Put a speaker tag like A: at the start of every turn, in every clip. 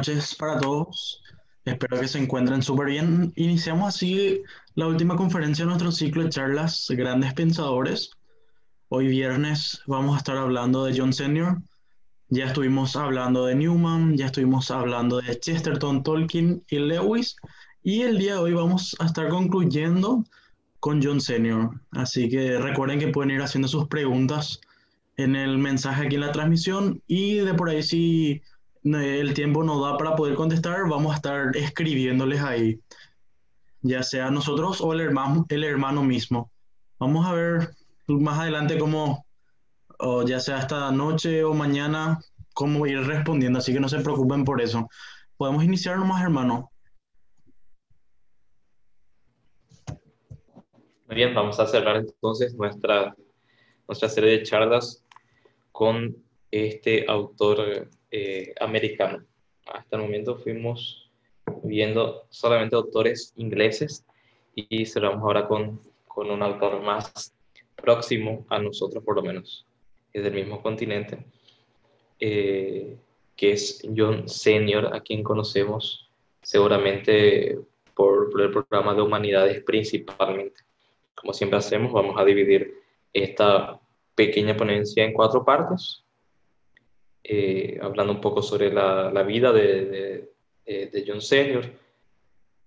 A: noches para todos. Espero que se encuentren súper bien. Iniciamos así la última conferencia de nuestro ciclo de charlas Grandes Pensadores. Hoy viernes vamos a estar hablando de John Senior. Ya estuvimos hablando de Newman, ya estuvimos hablando de Chesterton, Tolkien y Lewis. Y el día de hoy vamos a estar concluyendo con John Senior. Así que recuerden que pueden ir haciendo sus preguntas en el mensaje aquí en la transmisión y de por ahí si el tiempo no da para poder contestar, vamos a estar escribiéndoles ahí, ya sea nosotros o el hermano mismo. Vamos a ver más adelante cómo, o ya sea esta noche o mañana, cómo ir respondiendo, así que no se preocupen por eso. Podemos iniciar nomás, hermano.
B: Muy bien, vamos a cerrar entonces nuestra serie de charlas con este autor americano. Hasta el momento fuimos viendo solamente autores ingleses y cerramos ahora con un autor más próximo a nosotros, por lo menos, es del mismo continente, eh, que es John Senior, a quien conocemos seguramente por el programa de humanidades principalmente. Como siempre hacemos, vamos a dividir esta pequeña ponencia en 4 partes, hablando un poco sobre la vida de John Senior,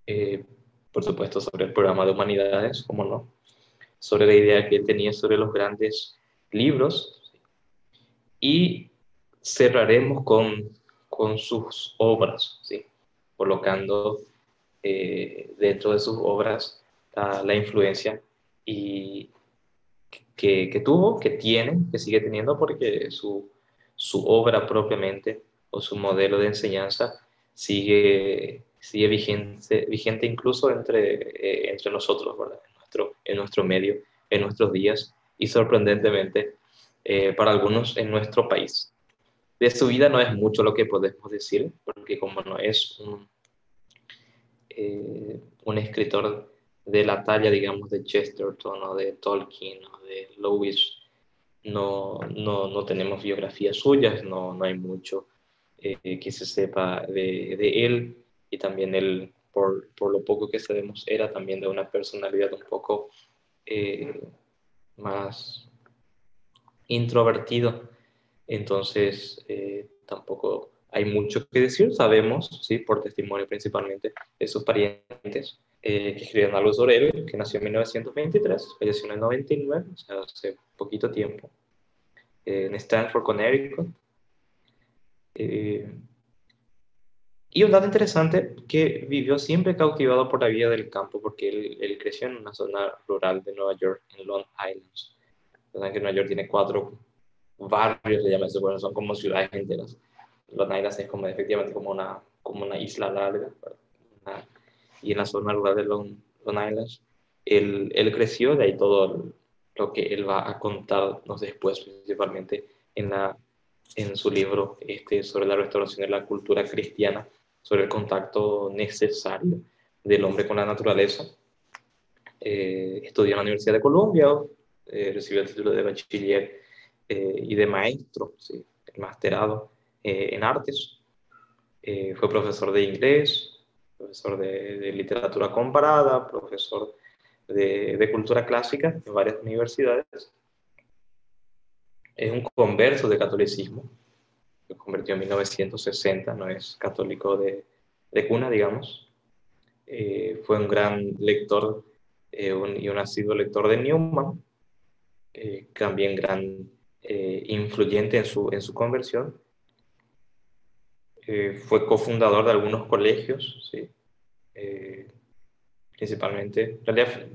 B: eh, por supuesto sobre el programa de humanidades, como no, sobre la idea que él tenía sobre los grandes libros, y cerraremos con sus obras, ¿sí? Colocando dentro de sus obras la influencia y que tuvo, que tiene, que sigue teniendo, porque su obra propiamente o su modelo de enseñanza sigue vigente incluso entre nosotros, ¿verdad? En nuestro medio, en nuestros días y sorprendentemente para algunos en nuestro país. De su vida no es mucho lo que podemos decir, porque como no es un escritor de la talla, digamos, de Chesterton o de Tolkien o de Lewis, no tenemos biografías suyas, no hay mucho que se sepa de él, y también él, por lo poco que sabemos, era también de una personalidad un poco eh, más introvertido. Entonces tampoco hay mucho que decir. Sabemos, sí, por testimonio principalmente de sus parientes, que escribieron algo sobre él, que nació en 1923, falleció en el 99, o sea, hace poquito tiempo, en Stanford, Connecticut. Eh, y un dato interesante, que vivió siempre cautivado por la vida del campo, porque él creció en una zona rural de Nueva York, en Long Island. Saben que Nueva York tiene 4 barrios, se llama eso, bueno, son como ciudades enteras. Long Island es como efectivamente como una isla larga, una, y en la zona rural de Long Island, él creció, de ahí todo lo que él va a contarnos después, principalmente en su libro sobre la restauración de la cultura cristiana, sobre el contacto necesario del hombre con la naturaleza. Estudió en la Universidad de Columbia, recibió el título de bachiller y de maestro, ¿sí? El masterado en artes. Fue profesor de inglés, profesor de literatura comparada, profesor de cultura clásica en varias universidades. Es un converso de catolicismo, se convirtió en 1960, no es católico de cuna, digamos. Fue un gran lector y un asiduo lector de Newman, también gran influyente en su conversión. Fue cofundador de algunos colegios, ¿sí? Eh, Principalmente, en realidad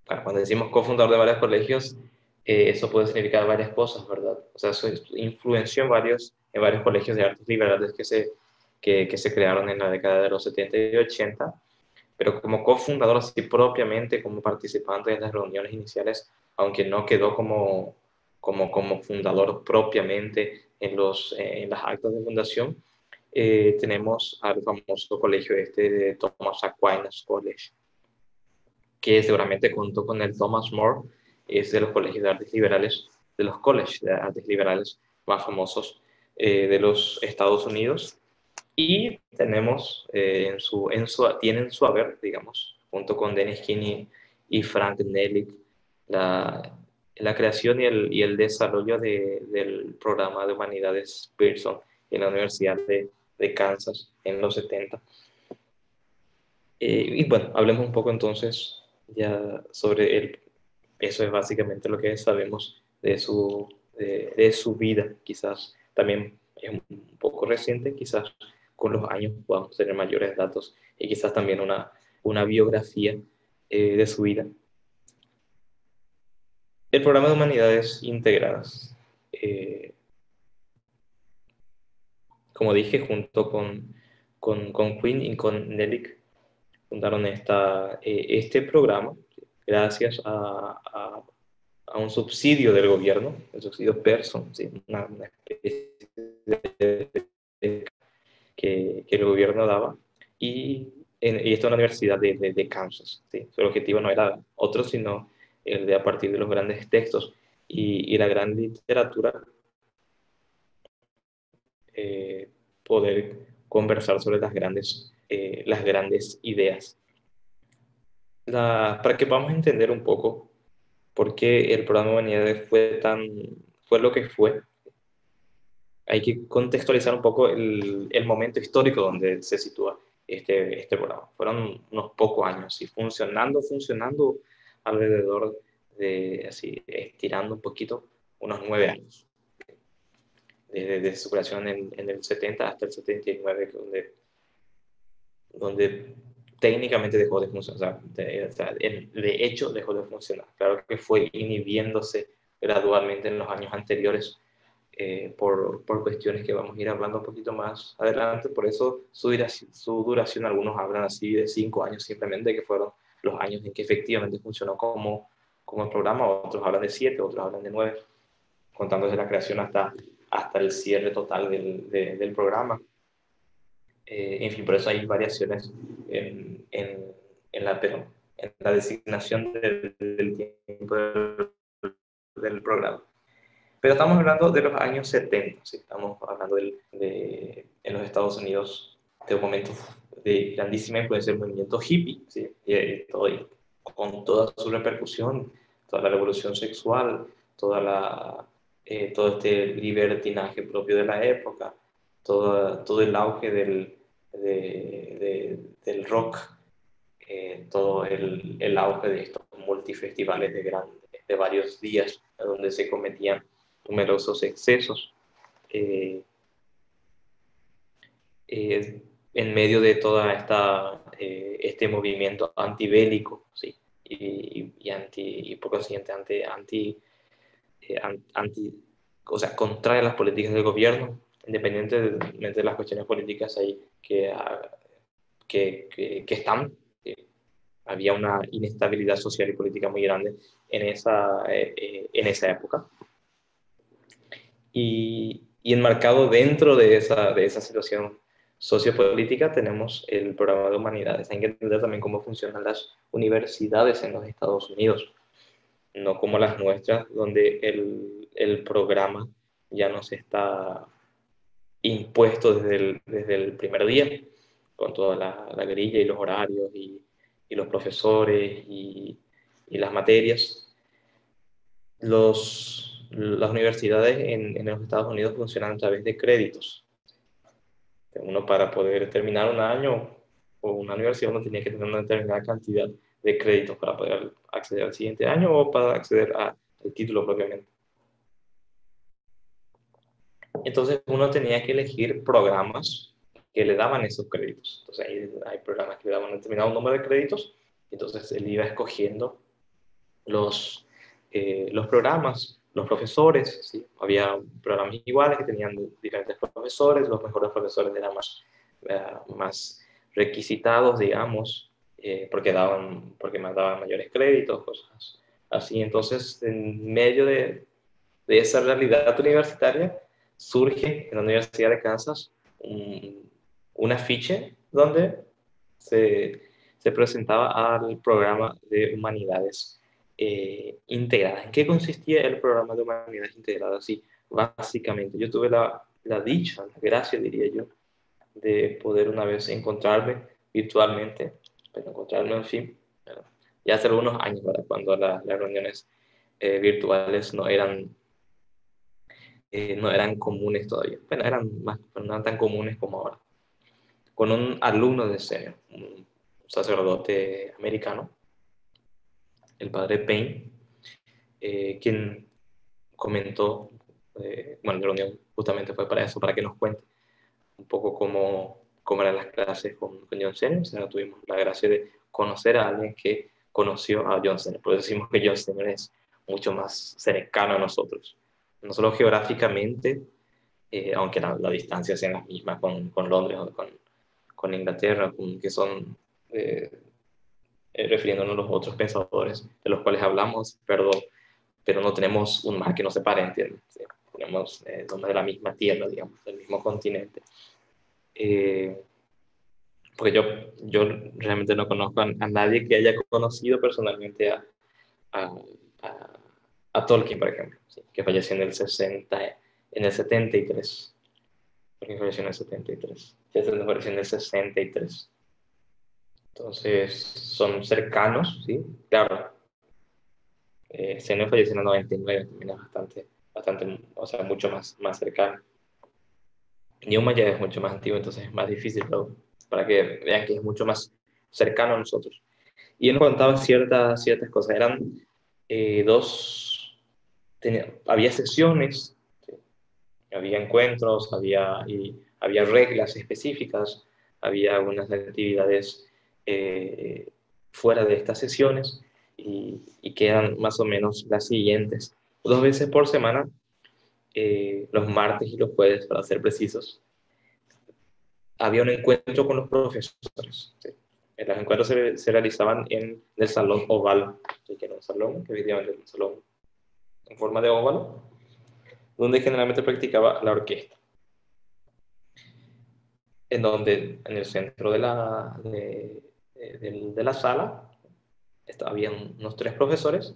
B: bueno, cuando decimos cofundador de varios colegios, eso puede significar varias cosas, ¿verdad? O sea, eso influenció en varios colegios de artes liberales que se crearon en la década de los 70 y 80, pero como cofundador, así propiamente, como participante en las reuniones iniciales, aunque no quedó como fundador propiamente en las actas de fundación, tenemos al famoso colegio de Thomas Aquinas College, que seguramente contó con el Thomas More, es de los colegios de artes liberales, de los colleges de artes liberales más famosos de los Estados Unidos. Y tenemos tienen su haber, digamos, junto con Dennis Kinney y Frank Nellick, la creación y el desarrollo del programa de humanidades Pearson en la Universidad de Kansas en los 70. Y bueno, hablemos un poco entonces ya sobre eso es básicamente lo que sabemos de su vida. Quizás también es un poco reciente, quizás con los años podamos tener mayores datos y quizás también una biografía de su vida. El programa de humanidades integradas, como dije, junto con Quinn y con Nellick, fundaron este programa gracias a un subsidio del gobierno, el subsidio Pearson, ¿sí? Una especie que el gobierno daba, y esto en la Universidad de Kansas. ¿Sí? Su objetivo no era otro, sino el de, a partir de los grandes textos y la gran literatura, poder conversar sobre las grandes ideas. Para que podamos entender un poco por qué el programa de humanidades fue lo que fue, hay que contextualizar un poco el momento histórico donde se sitúa este programa. Fueron unos pocos años y funcionando alrededor de, así, estirando un poquito, unos 9 años. Desde su creación en el 70 hasta el 79, donde técnicamente dejó de funcionar, de hecho dejó de funcionar. Claro que fue inhibiéndose gradualmente en los años anteriores, por cuestiones que vamos a ir hablando un poquito más adelante. Por eso su duración, algunos hablan así de 5 años simplemente, que fueron los años en que efectivamente funcionó como el programa. Otros hablan de 7, otros hablan de 9, contando desde la creación hasta el cierre total del programa. En fin, por eso hay variaciones en la designación del tiempo del programa. Pero estamos hablando de los años 70, ¿sí? Estamos hablando en los Estados Unidos de un momento de grandísima influencia del movimiento hippie, ¿sí? Con toda su repercusión, toda la revolución sexual, todo este libertinaje propio de la época, todo el auge del rock, todo el auge de estos multifestivales de varios días, donde se cometían numerosos excesos, en medio de toda este movimiento antibélico, ¿sí? Y por consiguiente o sea, contraria a las políticas del gobierno, independientemente de las cuestiones políticas ahí que están. Había una inestabilidad social y política muy grande en esa época. Y enmarcado dentro de esa situación sociopolítica tenemos el programa de humanidades. Hay que entender también cómo funcionan las universidades en los Estados Unidos, no como las nuestras, donde el programa ya nos está impuesto desde el primer día, con toda la grilla y los horarios y los profesores y las materias. Las universidades en los Estados Unidos funcionan a través de créditos. Uno, para poder terminar un año o una universidad, uno tenía que tener una determinada cantidad de créditos para poder acceder al siguiente año o para acceder al título propiamente. Entonces uno tenía que elegir programas que le daban esos créditos. Entonces hay programas que le daban un determinado número de créditos, entonces él iba escogiendo los programas, los profesores, ¿sí? Había programas iguales que tenían diferentes profesores, los mejores profesores eran más requisitados, digamos, porque daban mayores créditos, cosas así. Entonces, en medio de esa realidad universitaria, surge en la Universidad de Kansas un afiche donde se presentaba al programa de humanidades integradas. ¿En qué consistía el programa de humanidades integradas? Sí, básicamente, yo tuve la la dicha, la gracia, diría yo, de poder una vez encontrarme virtualmente, pero encontrarme en fin, ¿verdad? Ya hace algunos años, ¿verdad? Cuando las reuniones virtuales no eran comunes todavía. Bueno, pero no eran tan comunes como ahora. Con un alumno de Senior, un sacerdote americano, el padre Payne, quien comentó, bueno, la reunión justamente fue para eso, para que nos cuente un poco cómo eran las clases con John Senior. O sea, tuvimos la gracia de conocer a alguien que conoció a John Senior. Por eso decimos que John Senior es mucho más cercano a nosotros. No solo geográficamente, aunque la distancia sea la misma con Londres o con Inglaterra, que son, refiriéndonos a los otros pensadores de los cuales hablamos, pero no tenemos un mar que nos separe, ¿entiendes? Sí, somos de la misma tierra, digamos, del mismo continente. Porque yo realmente no conozco a nadie que haya conocido personalmente a, a, a Tolkien, por ejemplo, ¿sí? Que falleció en el 73. Porque falleció en el 73. Chester falleció en el 63. Entonces, son cercanos, ¿sí? Claro, Senior falleció en el 99, también es bastante, o sea, mucho más cercano. Newman ya es mucho más antiguo, entonces es más difícil, pero para que vean que es mucho más cercano a nosotros. Y él contaba ciertas cosas. Eran había sesiones, ¿sí? Había encuentros, había reglas específicas, había algunas actividades fuera de estas sesiones y que eran más o menos las siguientes. 2 veces por semana, los martes y los jueves, para ser precisos, había un encuentro con los profesores. ¿Sí? Los encuentros se realizaban en el salón oval, que era un salón, que efectivamente era un salón en forma de óvalo, donde generalmente practicaba la orquesta. En el centro de la sala habían unos 3 profesores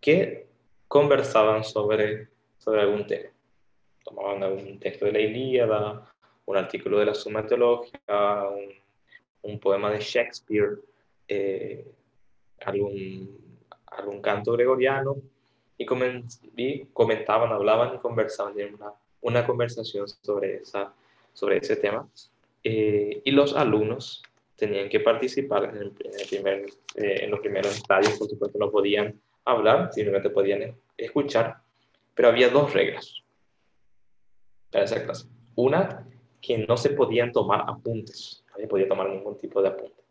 B: que conversaban sobre algún tema. Tomaban algún texto de la Ilíada, un artículo de la Suma Teológica, un poema de Shakespeare, algún canto gregoriano, y comentaban, hablaban y conversaban en una conversación sobre ese tema. Y los alumnos tenían que participar en los primeros estadios. Por supuesto no podían hablar, simplemente podían escuchar, pero había 2 reglas para esa clase. Una, que no se podían tomar apuntes, nadie podía tomar ningún tipo de apunte.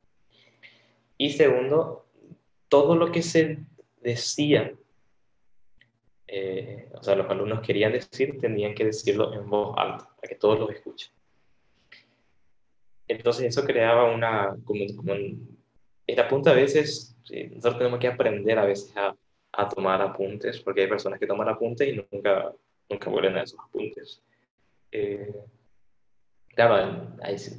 B: Y segundo, todo lo que se decía, o sea, los alumnos querían decir, tenían que decirlo en voz alta, para que todos lo escuchen. Entonces eso creaba el apunte a veces, sí, nosotros tenemos que aprender a veces a tomar apuntes, porque hay personas que toman apuntes y nunca vuelven a esos apuntes. Claro,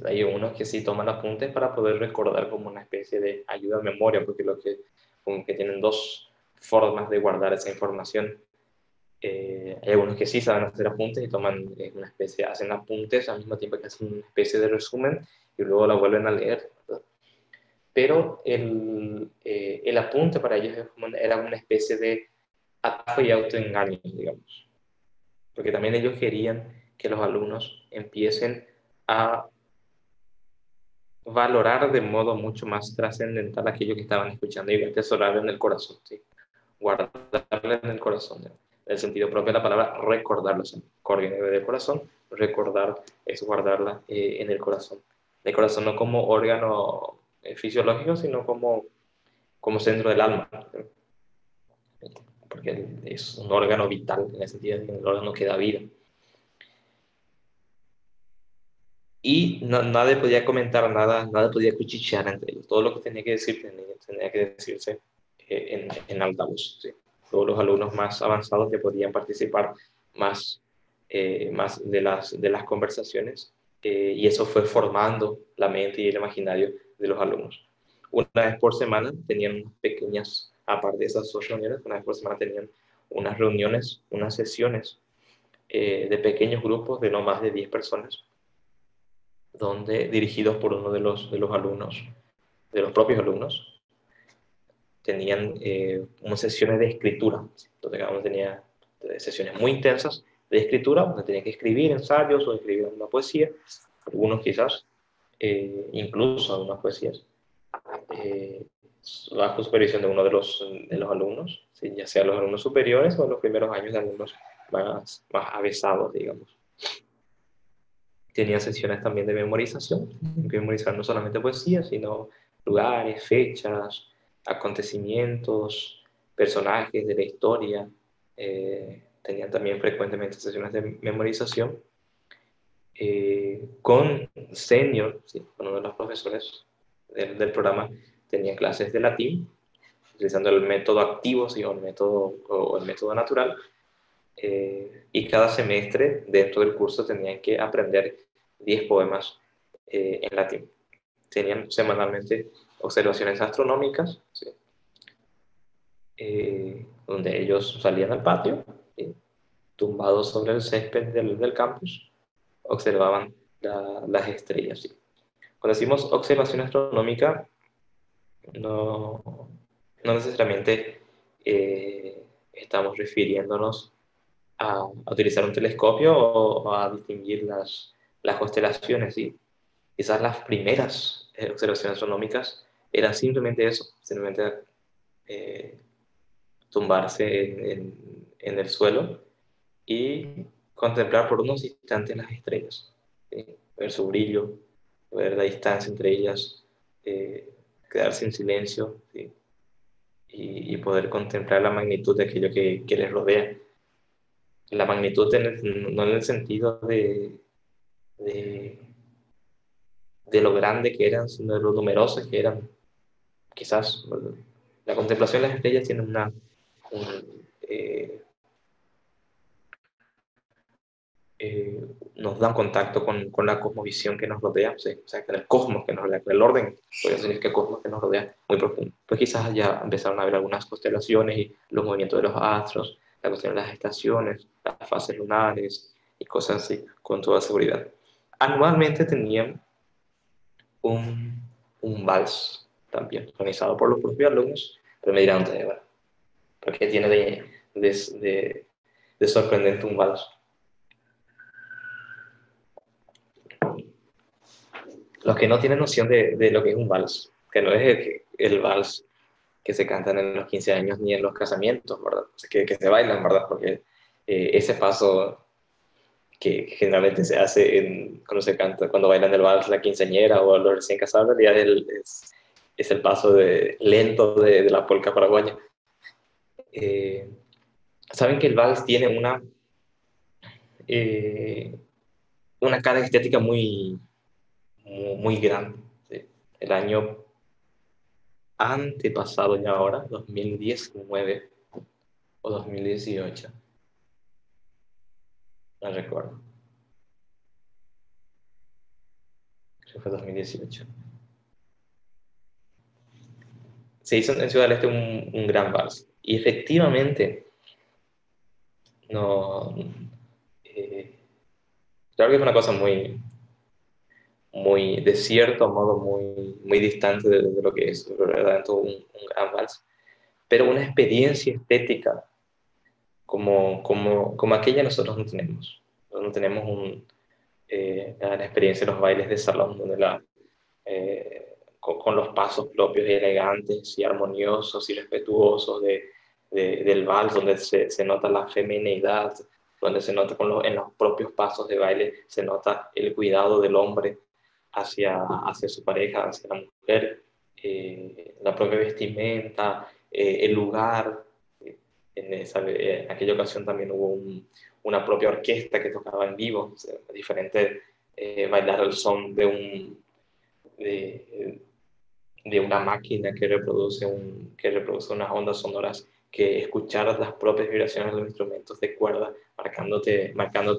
B: hay unos que sí toman apuntes para poder recordar como una especie de ayuda a memoria, porque como que tienen 2 formas de guardar esa información. Hay algunos que sí saben hacer apuntes y hacen apuntes al mismo tiempo que hacen una especie de resumen y luego la vuelven a leer, ¿verdad? Pero el apunte para ellos era una especie de atajo y autoengaño, digamos. Porque también ellos querían que los alumnos empiecen a valorar de modo mucho más trascendental aquello que estaban escuchando y atesorarlo en el corazón, ¿sí? Guardarlo en el corazón, ¿no? En el sentido propio de la palabra, recordarlo, ¿sí? Corriente del corazón, recordar es guardarla en el corazón. El corazón no como órgano fisiológico, sino como centro del alma, ¿sí? Porque es un órgano vital, en el sentido de que el órgano que da vida. Y nadie podía comentar nada, nadie podía cuchichear entre ellos. Todo lo que tenía que decir tenía que decirse en alta voz, ¿sí? Todos los alumnos más avanzados que podían participar más de las conversaciones, y eso fue formando la mente y el imaginario de los alumnos. Una vez por semana tenían aparte de esas 2 reuniones, una vez por semana tenían unas reuniones, unas sesiones de pequeños grupos de no más de 10 personas, donde dirigidos por uno de los alumnos, de los propios alumnos, tenían unas sesiones de escritura. Entonces cada uno tenía sesiones muy intensas de escritura, donde tenían que escribir ensayos o escribir una poesía, algunos quizás, incluso algunas poesías, bajo supervisión de uno de los alumnos, ¿sí? Ya sea los alumnos superiores o los primeros años de alumnos más avesados, digamos. Tenía sesiones también de memorización, que memorizar no solamente poesía, sino lugares, fechas, acontecimientos, personajes de la historia. Tenían también frecuentemente sesiones de memorización con Senior, ¿sí? Con uno de los profesores del programa. Tenía clases de latín, utilizando el método activo, ¿sí? O el método natural. Y cada semestre dentro del curso tenían que aprender 10 poemas en latín. Tenían semanalmente observaciones astronómicas, ¿sí? Donde ellos salían al patio, ¿sí? Tumbados sobre el césped del campus, observaban las estrellas, ¿sí? Cuando decimos observación astronómica, no necesariamente estamos refiriéndonos a utilizar un telescopio o a distinguir las constelaciones, ¿sí? Quizás las primeras observaciones astronómicas eran simplemente eso, simplemente tumbarse en el suelo y contemplar por unos instantes las estrellas, ¿sí? Ver su brillo, ver la distancia entre ellas, quedarse en silencio, ¿sí? Y poder contemplar la magnitud de aquello que les rodea. La magnitud no en el sentido de, de lo grande que eran, sino de lo numerosas que eran. Quizás la contemplación de las estrellas tiene eh, nos da un contacto con la cosmovisión que nos rodea, ¿sí? O sea, con el cosmos que nos rodea, con el orden, podría decir que cosmos que nos rodea, muy profundo. Pues quizás ya empezaron a ver algunas constelaciones y los movimientos de los astros, la cuestión de las estaciones, las fases lunares y cosas así, con toda seguridad. Anualmente tenían un, un vals también, organizado por los propios alumnos, pero me dirán, bueno, ¿por qué tiene de sorprendente un vals? Los que no tienen noción de lo que es un vals, que no es el vals que se cantan en los 15 años ni en los casamientos, ¿verdad? O sea, que se bailan, ¿verdad? Porque ese paso que generalmente se hace cuando se canta, cuando bailan el vals la quinceañera o los recién casados, en realidad es el paso lento de la polca paraguaya. Saben que el vals tiene una carga estética muy grande, ¿sí? El año antepasado ya ahora, 2019 o 2018, no recuerdo, creo que fue 2018. Se hizo en Ciudad del Este un gran vals y efectivamente no, claro que es una cosa muy de cierto modo muy distante de lo que es verdaderamente un gran vals, pero una experiencia estética como aquella nosotros no tenemos. No tenemos la experiencia de los bailes de salón, donde con los pasos propios y elegantes y armoniosos y respetuosos del vals, donde se nota la femineidad, donde se nota en los propios pasos de baile, se nota el cuidado del hombre hacia su pareja, hacia la mujer, la propia vestimenta, el lugar. En aquella ocasión también hubo una propia orquesta que tocaba en vivo, o sea, diferente bailar al son de, de una máquina que reproduce unas ondas sonoras, que escuchar las propias vibraciones de los instrumentos de cuerda marcándote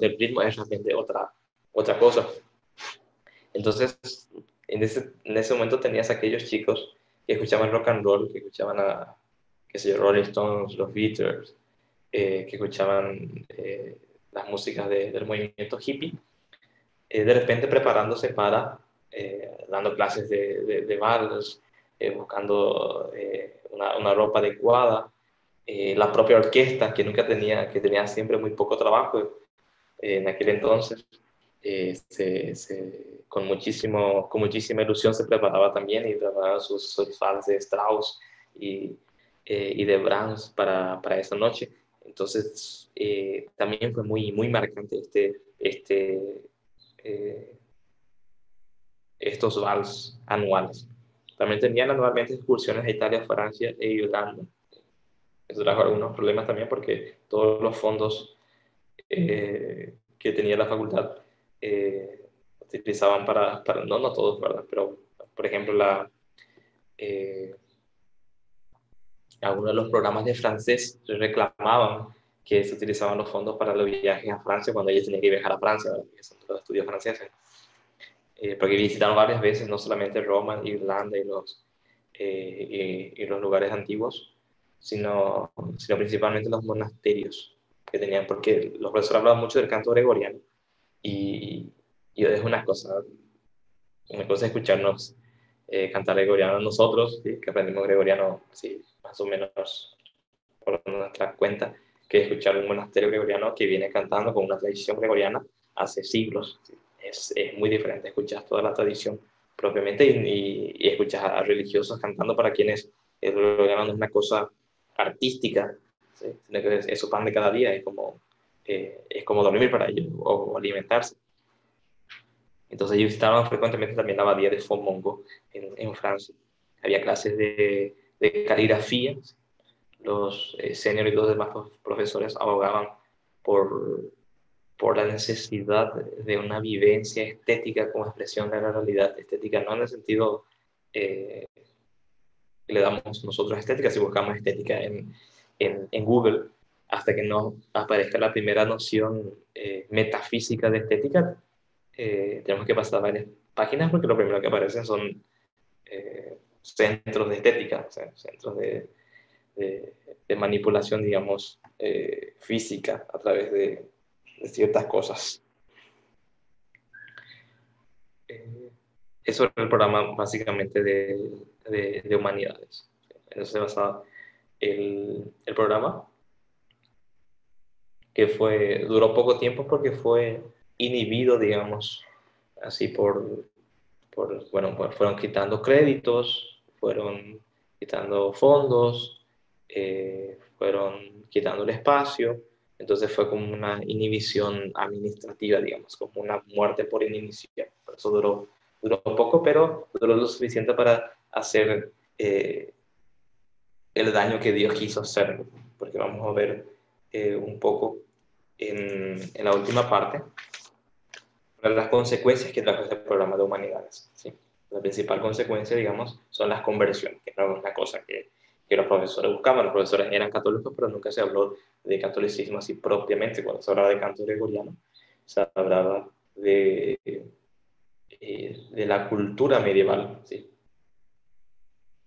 B: el ritmo es realmente otra cosa. Entonces, en ese momento tenías aquellos chicos que escuchaban rock and roll, que escuchaban qué sé yo, Rolling Stones, los Beatles, que escuchaban las músicas del movimiento hippie, de repente preparándose para, dando clases de vals, buscando una ropa adecuada, la propia orquesta que tenía siempre muy poco trabajo en aquel entonces, con muchísima ilusión se preparaba también y preparaba sus vals de Strauss y, y de Brahms para esa noche. Entonces, también fue muy marcante eh, estos vals anuales. También tenían anualmente excursiones a Italia, Francia e Irlanda. Eso trajo algunos problemas también porque todos los fondos que tenía la facultad utilizaban no todos, ¿verdad? Pero, por ejemplo, eh, algunos de los programas de francés reclamaban que se utilizaban los fondos para los viajes a Francia cuando ellos tenían que viajar a Francia, ¿verdad? Que son los estudios franceses. Porque visitaron varias veces, no solamente Roma, Irlanda y los lugares antiguos, sino principalmente los monasterios que tenían, porque los profesores hablaban mucho del canto gregoriano y, y es una cosa escucharnos cantar gregoriano nosotros, ¿sí? Que aprendimos gregoriano, sí, más o menos por nuestra cuenta, que escuchar un monasterio gregoriano que viene cantando con una tradición gregoriana hace siglos. ¿Sí? Es muy diferente, escuchas toda la tradición propiamente y escuchas a religiosos cantando para quienes el gregoriano no es una cosa artística, ¿sí? Sino que es su pan de cada día, es como dormir para ellos o alimentarse. Entonces ellos visitaban frecuentemente también la abadía de Fontmongo en Francia. Había clases de caligrafía. Los senior y los demás profesores abogaban por, por la necesidad de una vivencia estética como expresión de la realidad estética, no en el sentido que le damos nosotros estética, si buscamos estética en Google, hasta que no aparezca la primera noción metafísica de estética, tenemos que pasar varias páginas porque lo primero que aparecen son centros de estética, o sea, centros de manipulación, digamos, física a través de ciertas cosas. Eso era el programa básicamente de humanidades. En eso se basaba el programa, que duró poco tiempo porque fue inhibido, digamos, así bueno, fueron quitando créditos, fueron quitando fondos, fueron quitando el espacio, entonces fue como una inhibición administrativa, digamos, como una muerte por inhibición. Por eso duró poco, pero duró lo suficiente para hacer el daño que Dios quiso hacer, porque vamos a ver un poco en la última parte las consecuencias que trajo este programa de humanidades. ¿Sí? La principal consecuencia, digamos, son las conversiones, que no es una cosa que los profesores buscaban. Los profesores eran católicos, pero nunca se habló de catolicismo así propiamente. Cuando se hablaba de canto gregoriano, se hablaba de la cultura medieval, ¿sí?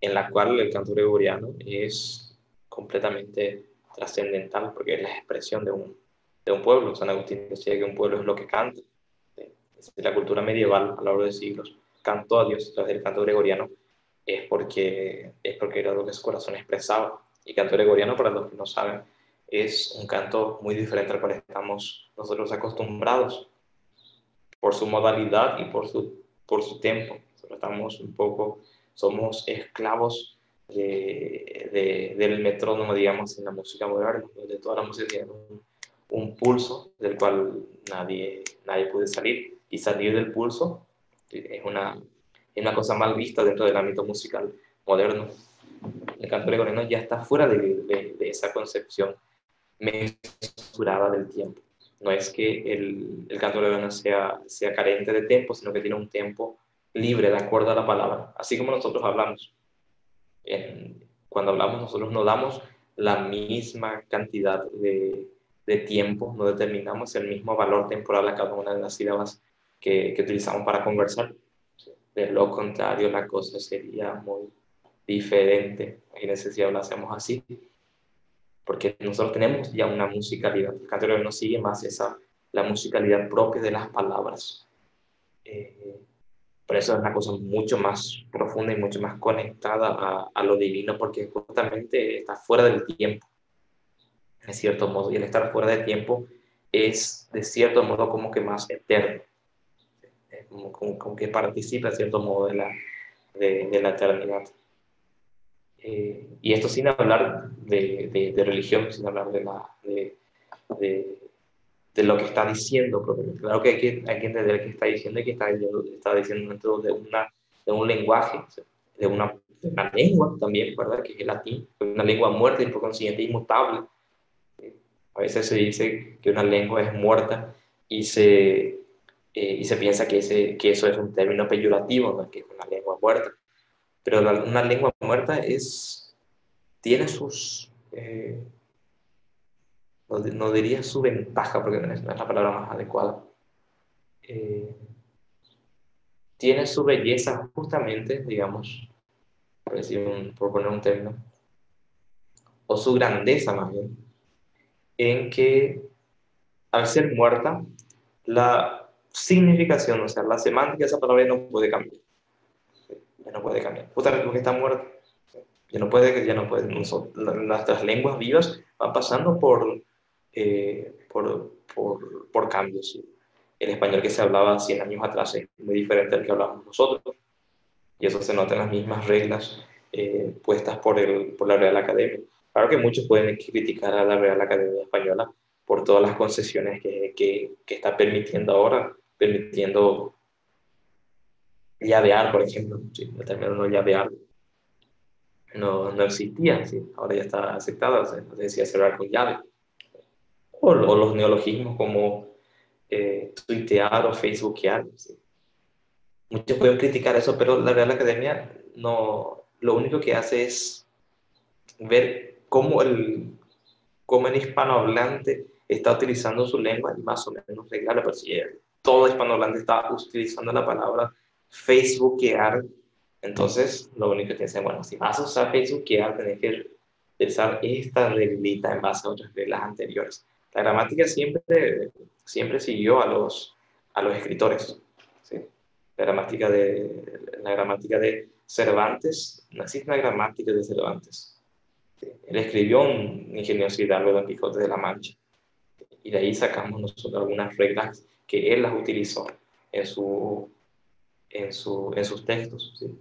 B: En la cual el canto gregoriano es completamente trascendental, porque es la expresión de un pueblo. San Agustín decía que un pueblo es lo que canta. De la cultura medieval a lo largo de siglos, cantó a Dios a través del canto gregoriano, es porque era lo que su corazón expresaba. Y canto gregoriano, para los que no saben, es un canto muy diferente al cual estamos nosotros acostumbrados por su modalidad y por su tempo. Nosotros somos esclavos del metrónomo, digamos, en la música moderna, donde toda la música tiene un pulso del cual nadie puede salir. Y salir del pulso es una cosa mal vista dentro del ámbito musical moderno. El canto gregoriano ya está fuera de esa concepción mesurada del tiempo. No es que el canto gregoriano sea carente de tempo, sino que tiene un tempo libre de acuerdo a la palabra, así como nosotros hablamos. Cuando hablamos, nosotros no damos la misma cantidad de tiempo, no determinamos el mismo valor temporal a cada una de las sílabas que utilizamos para conversar. De lo contrario, la cosa sería muy diferente. Imagínense si hablásemos así. porque nosotros tenemos ya una musicalidad. El canto gregoriano sigue más la musicalidad propia de las palabras. Por eso es una cosa mucho más profunda y mucho más conectada a lo divino, porque justamente está fuera del tiempo, de cierto modo, y el estar fuera del tiempo es, de cierto modo, como que más eterno, como que participa, de cierto modo, de la eternidad. Y esto sin hablar de religión, sin hablar de, de lo que está diciendo propiamente. Claro que hay que entender qué está diciendo y que está diciendo dentro de un lenguaje, de una lengua también, ¿verdad? Que es el latín, una lengua muerta y por consiguiente inmutable. A veces se dice que una lengua es muerta y se piensa que eso es un término peyorativo, ¿no? Que es una lengua muerta. Pero una lengua muerta tiene sus, no diría su ventaja, porque no es la palabra más adecuada, eh, tiene su belleza justamente, digamos, por poner un término, o su grandeza más bien, en que al ser muerta, la significación, o sea, la semántica de esa palabra ya no puede cambiar. Ya no puede cambiar. Justamente porque está muerta. Ya no puede. Nuestras lenguas vivas van pasando por cambios. ¿Sí? El español que se hablaba 100 años atrás es muy diferente al que hablamos nosotros. Y eso se nota en las mismas reglas puestas por la Real Academia. Claro que muchos pueden criticar a la Real Academia Española por todas las concesiones que está permitiendo ahora, permitiendo llavear, por ejemplo. ¿Sí? El término no llavear no existía, ¿sí? Ahora ya está aceptado, se decía cerrar con llave. O los neologismos como tuitear o facebookear. ¿Sí? Muchos pueden criticar eso, pero la Real Academia no, lo único que hace es ver cómo el hispanohablante está utilizando su lengua y más o menos regala, pero si todo hispanohablante está utilizando la palabra facebookear, entonces lo único que tienes es, bueno, si vas a usar facebookear, tenés que utilizar esta reglita en base a otras reglas anteriores. La gramática siempre siguió a los escritores. ¿Sí? La gramática de Cervantes, no existe una gramática de Cervantes. ¿Sí? Él escribió un ingenioso Hidalgo Don Quijote de la Mancha y de ahí sacamos nosotros algunas reglas que él las utilizó en, en sus textos. ¿Sí?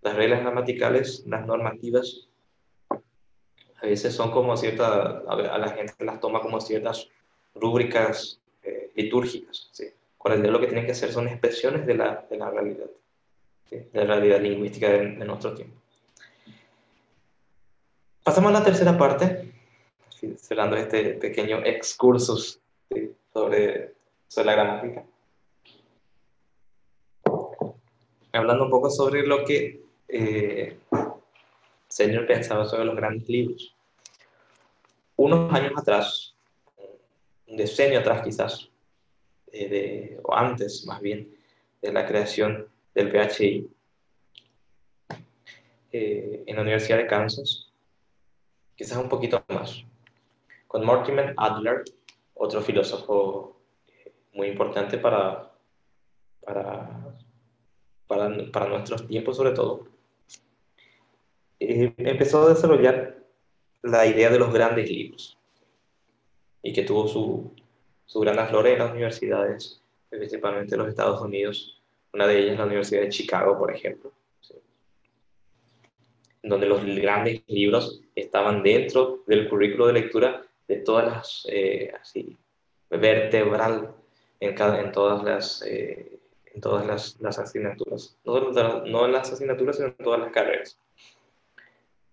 B: Las reglas gramaticales, las normativas, a veces son como a la gente las toma como ciertas rúbricas litúrgicas. ¿Sí? Con el de lo que tienen que hacer son expresiones de la realidad, ¿sí? De la realidad lingüística de nuestro tiempo. Pasamos a la tercera parte, cerrando este pequeño excursus, ¿sí? sobre la gramática. Hablando un poco sobre lo que Senior pensaba sobre los grandes libros. Unos años atrás, un decenio atrás quizás, o antes más bien, de la creación del PHI, en la Universidad de Kansas, quizás un poquito más, con Mortimer Adler, otro filósofo muy importante para, para nuestros tiempos sobre todo, empezó a desarrollar la idea de los grandes libros y que tuvo su gran aflore en las universidades, principalmente en los Estados Unidos, una de ellas la Universidad de Chicago, por ejemplo, ¿sí? Donde los grandes libros estaban dentro del currículo de lectura de todas las, así, vertebral en todas las asignaturas, no en las asignaturas, sino en todas las carreras.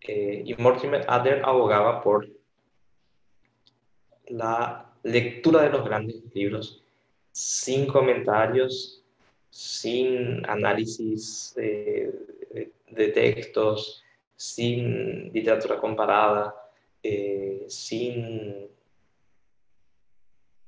B: Y Mortimer Adler abogaba por la lectura de los grandes libros sin comentarios, sin análisis de textos, sin literatura comparada, sin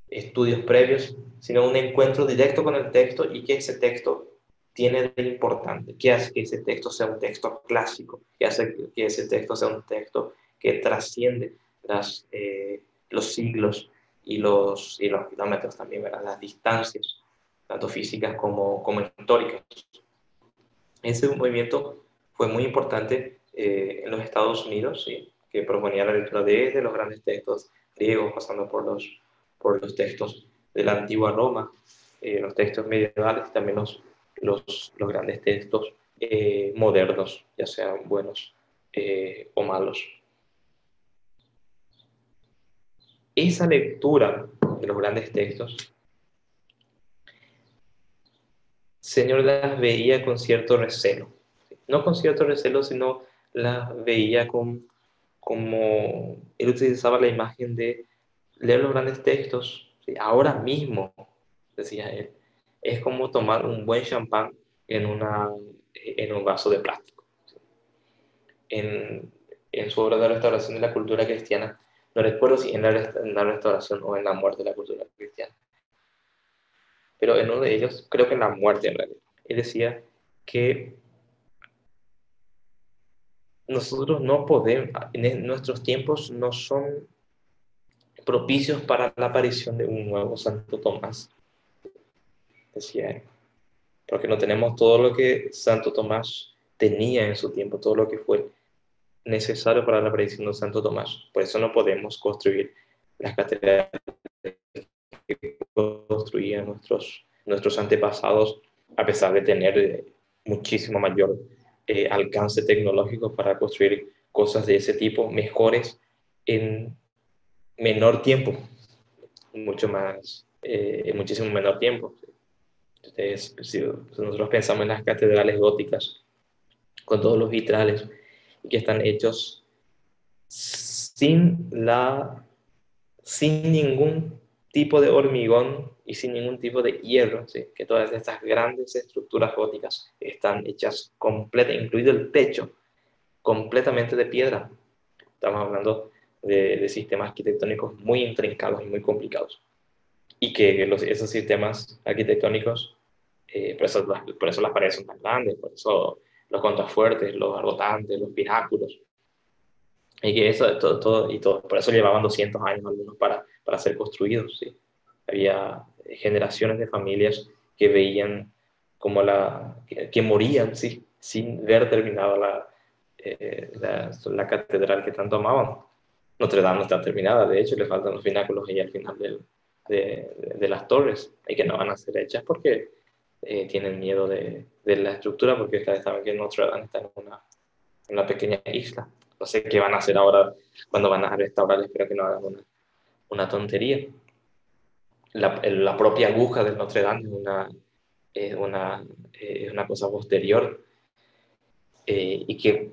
B: estudios previos, sino un encuentro directo con el texto y que ese texto tiene de importante, que hace que ese texto sea un texto clásico, que hace que ese texto sea un texto que trasciende los siglos y los kilómetros también, ¿verdad? Las distancias, tanto físicas como históricas. Ese movimiento fue muy importante en los Estados Unidos, ¿sí? Que proponía la lectura desde los grandes textos griegos, pasando por los textos de la antigua Roma, los textos medievales y también los grandes textos modernos, ya sean buenos o malos. Esa lectura de los grandes textos, Señor las veía con cierto recelo. No con cierto recelo, sino las veía como él utilizaba la imagen de leer los grandes textos, ¿sí? Ahora mismo, decía él, es como tomar un buen champán en un vaso de plástico. ¿Sí? En su obra de restauración de la cultura cristiana, no recuerdo si en la restauración o en la muerte de la cultura cristiana, pero en uno de ellos, creo que en la muerte en realidad, él decía que nosotros no podemos, nuestros tiempos no son propicios para la aparición de un nuevo Santo Tomás, decía él, porque no tenemos todo lo que Santo Tomás tenía en su tiempo, todo lo que fue necesario para la aparición de Santo Tomás. Por eso no podemos construir las catedrales que construían nuestros antepasados, a pesar de tener muchísimo mayor alcance tecnológico para construir cosas de ese tipo mejores en menor tiempo, muchísimo menor tiempo. Entonces, si nosotros pensamos en las catedrales góticas, con todos los vitrales, que están hechos sin ningún tipo de hormigón y sin ningún tipo de hierro, ¿sí? Que todas estas grandes estructuras góticas están hechas incluido el techo, completamente de piedra. Estamos hablando de sistemas arquitectónicos muy intrincados y muy complicados. Y que esos sistemas arquitectónicos, por eso las paredes son tan grandes, por eso los contrafuertes, los rotantes, los pináculos, y que eso, todo, por eso llevaban 200 años algunos para ser construidos, ¿sí? Había generaciones de familias que veían como que morían, ¿sí? Sin ver terminada la catedral que tanto amaban. Notre Dame no está terminada, de hecho, le faltan los pináculos ahí al final de las torres, y que no van a ser hechas porque tienen miedo de la estructura, porque ustedes saben que Notre Dame está en una pequeña isla. No sé qué van a hacer ahora cuando van a restaurar, espero que no hagan una tontería. La propia aguja del Notre Dame es una cosa posterior, y que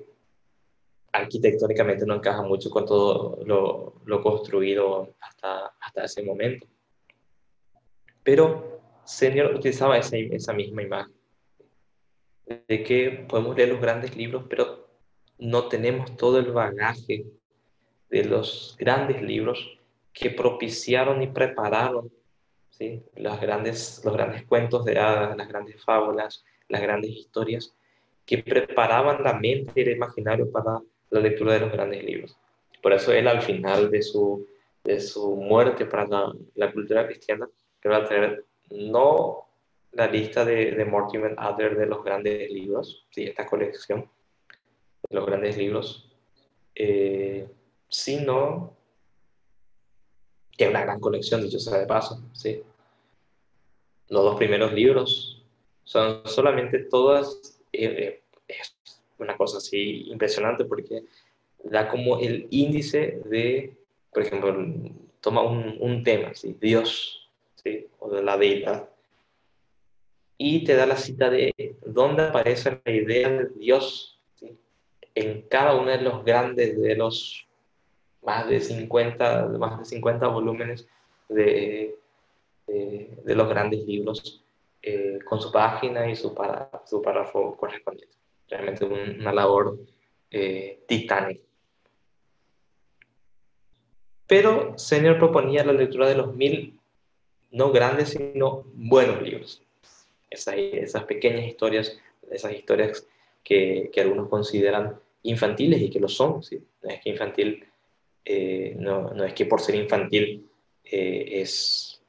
B: arquitectónicamente no encaja mucho con todo lo construido hasta ese momento. Pero Señor utilizaba esa misma imagen de que podemos leer los grandes libros, pero no tenemos todo el bagaje de los grandes libros que propiciaron y prepararon, ¿sí? Los grandes cuentos de hadas, las grandes fábulas, las grandes historias, que preparaban la mente y el imaginario para la lectura de los grandes libros. Por eso él, al final de su muerte para la cultura cristiana, que va a traer no la lista de Mortimer Adler de los grandes libros, ¿sí? Esta colección de los grandes libros, sino que es una gran colección, dicho sea de paso, ¿sí? Los dos primeros libros son solamente todas, es una cosa así impresionante porque da como el índice de, por ejemplo, toma un tema, ¿sí? Dios, ¿sí? O de la deidad, y te da la cita de dónde aparece la idea de Dios, ¿sí? En cada uno de los grandes, de los más de 50 volúmenes de los grandes libros, con su página y su párrafo correspondiente. Realmente una labor titánica. Pero Señor proponía la lectura de los 1000, no grandes, sino buenos libros. Esas pequeñas historias, esas historias que algunos consideran infantiles y que lo son, ¿sí? No es que infantil no es que por ser infantil es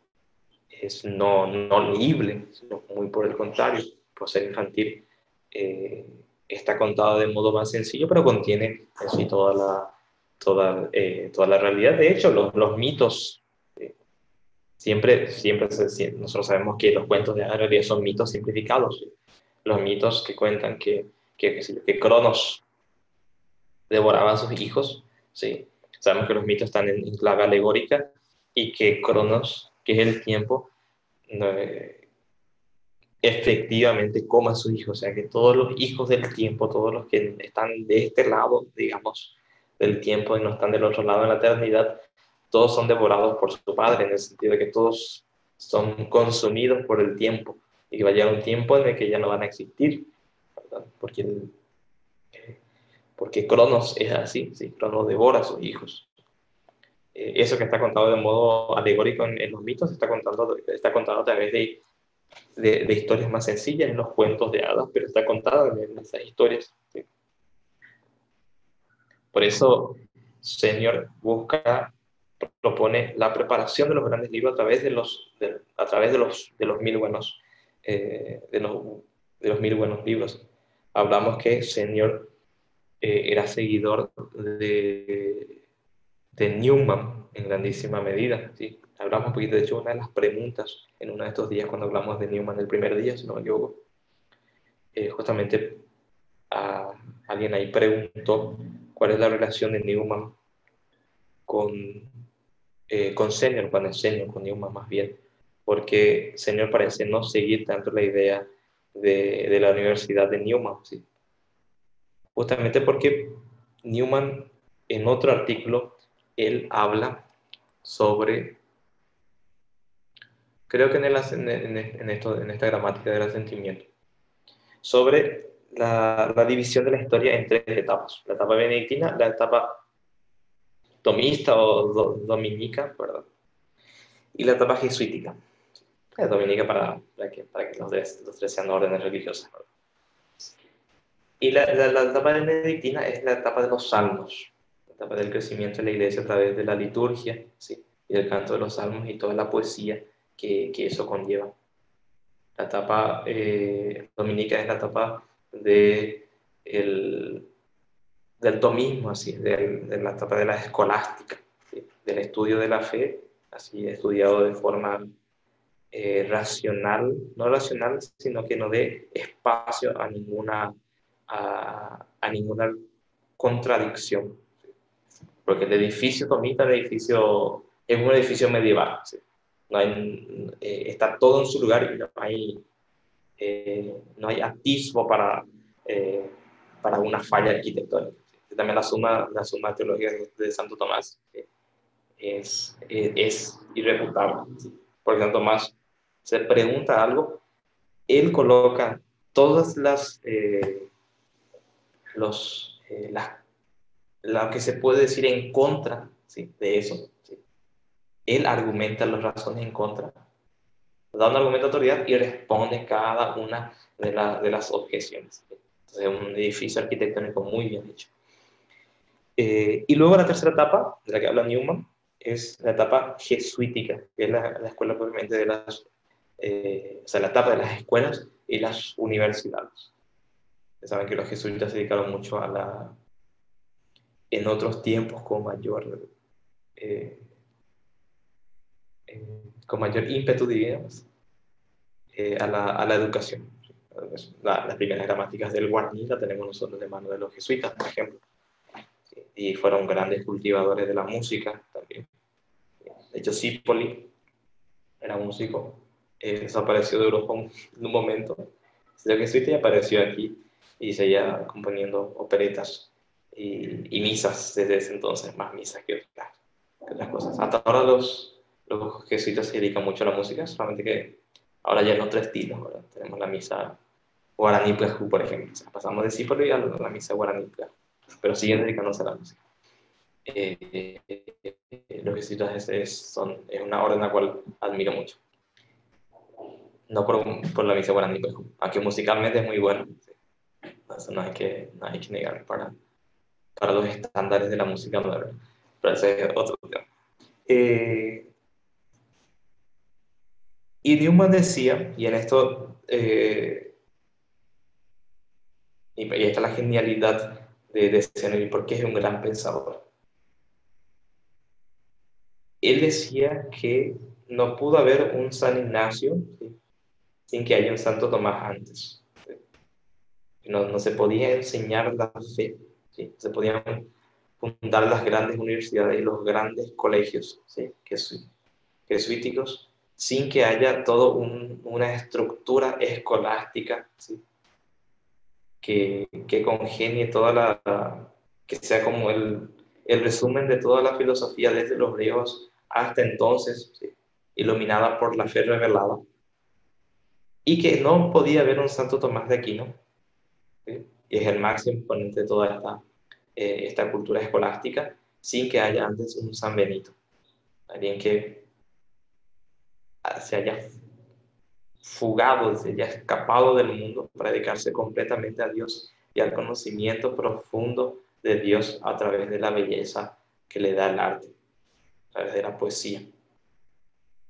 B: no leíble, sino muy por el contrario, por ser infantil está contado de modo más sencillo, pero contiene en sí toda la realidad. De hecho, los mitos, nosotros sabemos que los cuentos de hadas en realidad son mitos simplificados. Los mitos que cuentan que Cronos devoraba a sus hijos, ¿sí? Sabemos que los mitos están en clave alegórica y que Cronos, que es el tiempo, efectivamente come a sus hijos. O sea, que todos los hijos del tiempo, todos los que están de este lado, digamos, del tiempo y no están del otro lado en la eternidad, todos son devorados por su padre, en el sentido de que todos son consumidos por el tiempo y que va a llegar un tiempo en el que ya no van a existir, ¿verdad? Porque Cronos es así, ¿sí? Cronos devora a sus hijos. Eso que está contado de modo alegórico en los mitos está contado a través de historias más sencillas en los cuentos de hadas, pero está contado en esas historias, ¿sí? Por eso, Señor propone la preparación de los grandes libros a través de los mil buenos, de los mil buenos libros. Hablamos que Señor era seguidor de Newman en grandísima medida, ¿sí? Hablamos un poquito, de hecho, una de las preguntas en uno de estos días cuando hablamos de Newman el primer día, si no me equivoco, justamente alguien ahí preguntó cuál es la relación de Newman con Senior, con Newman más bien, porque Senior parece no seguir tanto la idea de la Universidad de Newman, ¿sí? Justamente porque Newman, en otro artículo, él habla sobre, creo que en esta gramática del sentimiento, sobre la división de la historia en tres etapas: la etapa benedictina, la etapa tomista o dominica, ¿verdad? Y la etapa jesuítica. La dominica para que los tres sean órdenes religiosas, ¿verdad? Y la etapa benedictina es la etapa de los salmos, la etapa del crecimiento de la iglesia a través de la liturgia, ¿sí? Y del canto de los salmos y toda la poesía que eso conlleva. La etapa dominica es la etapa del tomismo, así, de la etapa de la escolástica, ¿sí? Del estudio de la fe, así estudiado de forma racional, no racional, sino que no dé espacio a ninguna contradicción. Porque el edificio tomita, es un edificio medieval, ¿sí? No hay, está todo en su lugar y no hay atisbo para una falla arquitectónica. También la suma teológica de Santo Tomás es irrefutable, ¿sí? Porque Santo Tomás se pregunta algo, él coloca todas lo que se puede decir en contra, ¿sí? De eso, ¿sí? Él argumenta las razones en contra, da un argumento de autoridad y responde cada una de las objeciones. Entonces, es un edificio arquitectónico muy bien hecho. Y luego la tercera etapa, de la que habla Newman, es la etapa jesuítica, que es la escuela propiamente de o sea, la etapa de las escuelas y las universidades. Ustedes saben que los jesuitas se dedicaron mucho en otros tiempos con mayor ímpetu, digamos, a la educación. Las primeras gramáticas del guaraní la tenemos nosotros de mano de los jesuitas, por ejemplo. ¿Sí? Y fueron grandes cultivadores de la música también. De hecho, Zípoli era músico, desapareció de Europa en un momento, se dio jesuita y apareció aquí y seguía componiendo operetas y misas desde ese entonces, más misas que otras cosas. Hasta ahora los jesuitas se dedican mucho a la música, solamente que ahora ya en otro estilo, ¿verdad? Tenemos la misa guaraní plejú, por ejemplo. O sea, pasamos de Zípoli a la misa guaraní plejú, pero siguen dedicándose a la música. Los jesuitas es una orden a la cual admiro mucho. No por la misa guaraní plejú, aunque musicalmente es muy bueno. ¿Sí? Eso no hay que negar para los estándares de la música moderna. pero ese es otro tema. Y Newman decía, y en esto, y ahí está la genialidad de Zenón, y por qué es un gran pensador. Él decía que no pudo haber un San Ignacio, ¿sí?, sin que haya un Santo Tomás antes. ¿Sí? No se podía enseñar la fe, ¿sí? Se podían fundar las grandes universidades y los grandes colegios, ¿sí?, jesuíticos, sin que haya toda una estructura escolástica, ¿sí?, que congenie que sea como el resumen de toda la filosofía desde los griegos hasta entonces, ¿sí?, iluminada por la fe revelada, y que no podía haber un Santo Tomás de Aquino, ¿sí?, y es el máximo exponente de toda esta cultura escolástica, sin que haya antes un San Benito, alguien que se haya fugado, se haya escapado del mundo para dedicarse completamente a Dios y al conocimiento profundo de Dios a través de la belleza que le da el arte, a través de la poesía.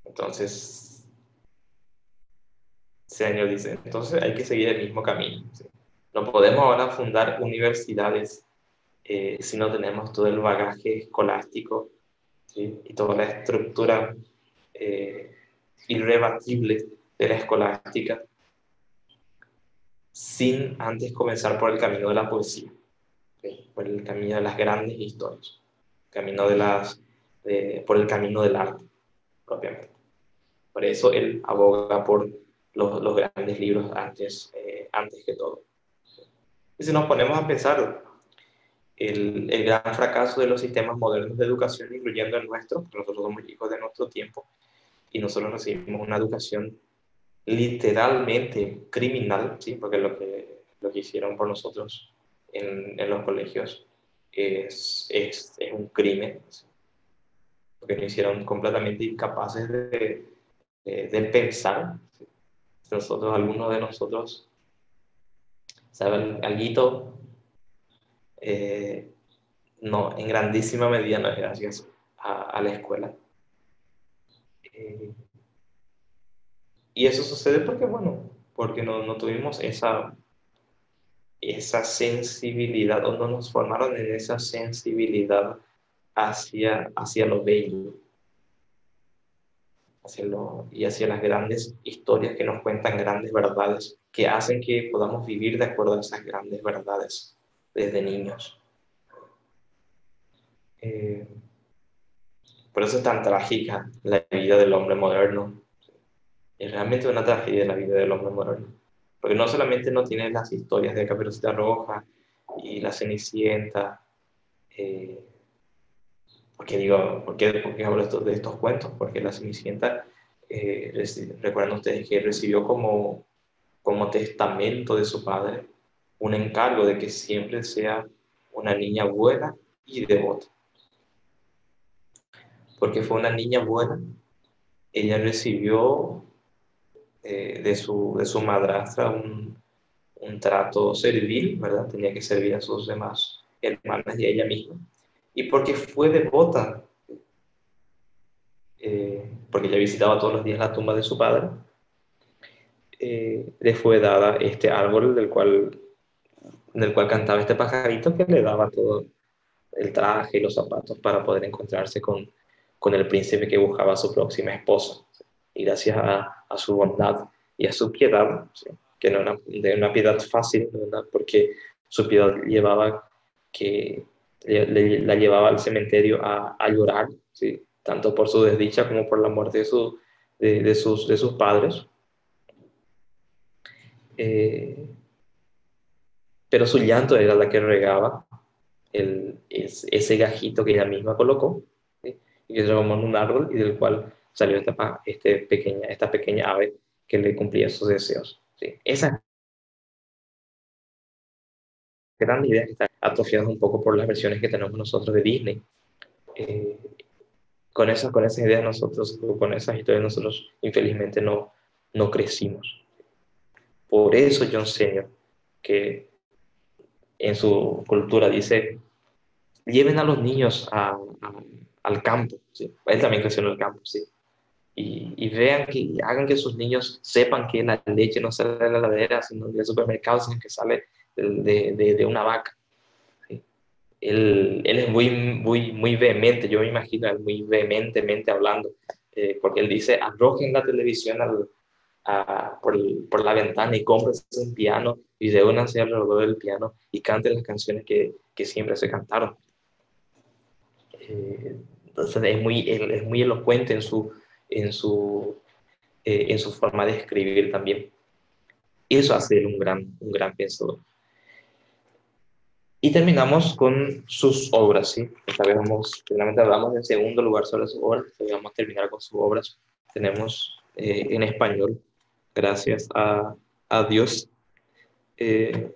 B: Entonces, Señor dice, entonces hay que seguir el mismo camino, ¿sí? No podemos ahora fundar universidades si no tenemos todo el bagaje escolástico, ¿sí?, y toda la estructura eh, irrebatible de la escolástica, sin antes comenzar por el camino de la poesía, ¿sí?, por el camino de las grandes historias, por el camino del arte, propiamente. Por eso él aboga por los grandes libros antes que todo. Y si nos ponemos a pensar, el gran fracaso de los sistemas modernos de educación, incluyendo el nuestro, porque nosotros somos hijos de nuestro tiempo, y nosotros recibimos una educación literalmente criminal, ¿sí?, porque lo que hicieron por nosotros en los colegios es un crimen, ¿sí?, porque nos hicieron completamente incapaces de pensar, ¿sí? Algunos de nosotros, ¿saben? Alguito, no, en grandísima medida no es gracias a la escuela. Y eso sucede porque, bueno, porque no tuvimos esa sensibilidad, o no nos formaron en esa sensibilidad hacia lo bello, y hacia las grandes historias que nos cuentan grandes verdades, que hacen que podamos vivir de acuerdo a esas grandes verdades desde niños. Por eso es tan trágica la vida del hombre moderno. Es realmente una tragedia la vida del hombre moderno. Porque no solamente no tiene las historias de Caperucita Roja y la Cenicienta, ¿por qué hablo de estos cuentos? Porque la Cenicienta, recuerdan ustedes que recibió como testamento de su padre un encargo de que siempre sea una niña buena y devota. Porque fue una niña buena, ella recibió de su madrastra un trato servil, ¿verdad? Tenía que servir a sus demás hermanas y a ella misma. Y porque fue devota, porque ella visitaba todos los días la tumba de su padre, le fue dada este árbol del cual cantaba este pajarito, que le daba todo el traje y los zapatos para poder encontrarse con el príncipe que buscaba a su próxima esposa. Y gracias a su bondad y a su piedad, ¿sí?, que no era de una piedad fácil, ¿verdad?, porque su piedad la llevaba al cementerio a llorar, ¿sí?, tanto por su desdicha como por la muerte de sus padres. Pero su llanto era la que regaba ese gajito que ella misma colocó, ¿sí?, y que se transformó en un árbol, y del cual salió esta pequeña ave que le cumplía sus deseos, ¿sí? Esas grandes ideas que están atrofiadas un poco por las versiones que tenemos nosotros de Disney. Eh, con esas ideas nosotros, o con esas historias nosotros infelizmente no crecimos. Por eso John Senior, que en su cultura dice lleven a los niños al campo, ¿sí? Él también creció en el campo, ¿sí? Y vean que hagan que sus niños sepan que la leche no sale de la heladera, sino del supermercado, sino que sale de una vaca, ¿sí? Él es muy vehemente, yo me imagino él muy vehementemente hablando, porque él dice, arrojen la televisión por la ventana y cómprense un piano y reúnanse alrededor del piano y canten las canciones que siempre se cantaron. Entonces él es muy elocuente en su, en su forma de escribir también. Eso hace él un gran pensador. Y terminamos con sus obras, ¿sí? Esta vez finalmente hablamos en segundo lugar sobre sus obras, esta vamos a terminar con sus obras. Tenemos en español, gracias a Dios, eh,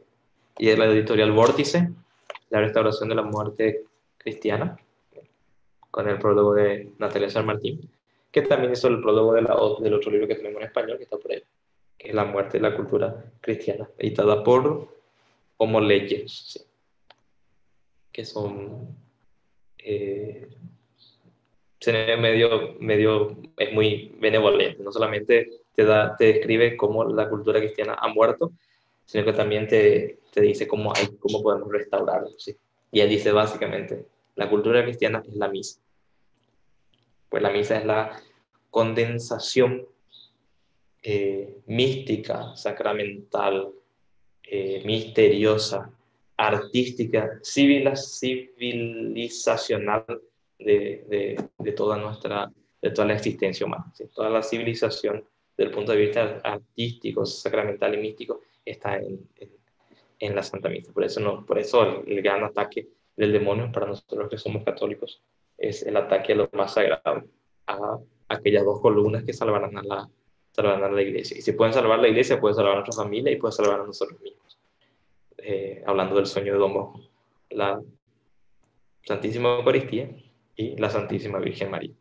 B: y de la editorial Vórtice, La restauración de la muerte cristiana, con el prólogo de Natalia San Martín, que también hizo el prólogo del otro libro que tenemos en español, que está por ahí, que es La muerte de la cultura cristiana, editada por Homo Leyes, ¿sí? Que son es muy benevolente, no solamente te describe cómo la cultura cristiana ha muerto, sino que también te dice cómo podemos restaurarlo, ¿sí? Y él dice básicamente, la cultura cristiana es la misa, pues la misa es la condensación mística, sacramental, misteriosa, artística, civilizacional de de toda la existencia humana, ¿sí? Toda la civilización, desde el punto de vista artístico, sacramental y místico, está en la Santa Misa. Por eso el gran ataque del demonio para nosotros que somos católicos es el ataque a lo más sagrado, a aquellas dos columnas que salvarán a la iglesia. Y si pueden salvar la iglesia, pueden salvar a nuestra familia y pueden salvar a nosotros mismos. Hablando del sueño de Don Bosco, la Santísima Eucaristía y la Santísima Virgen María.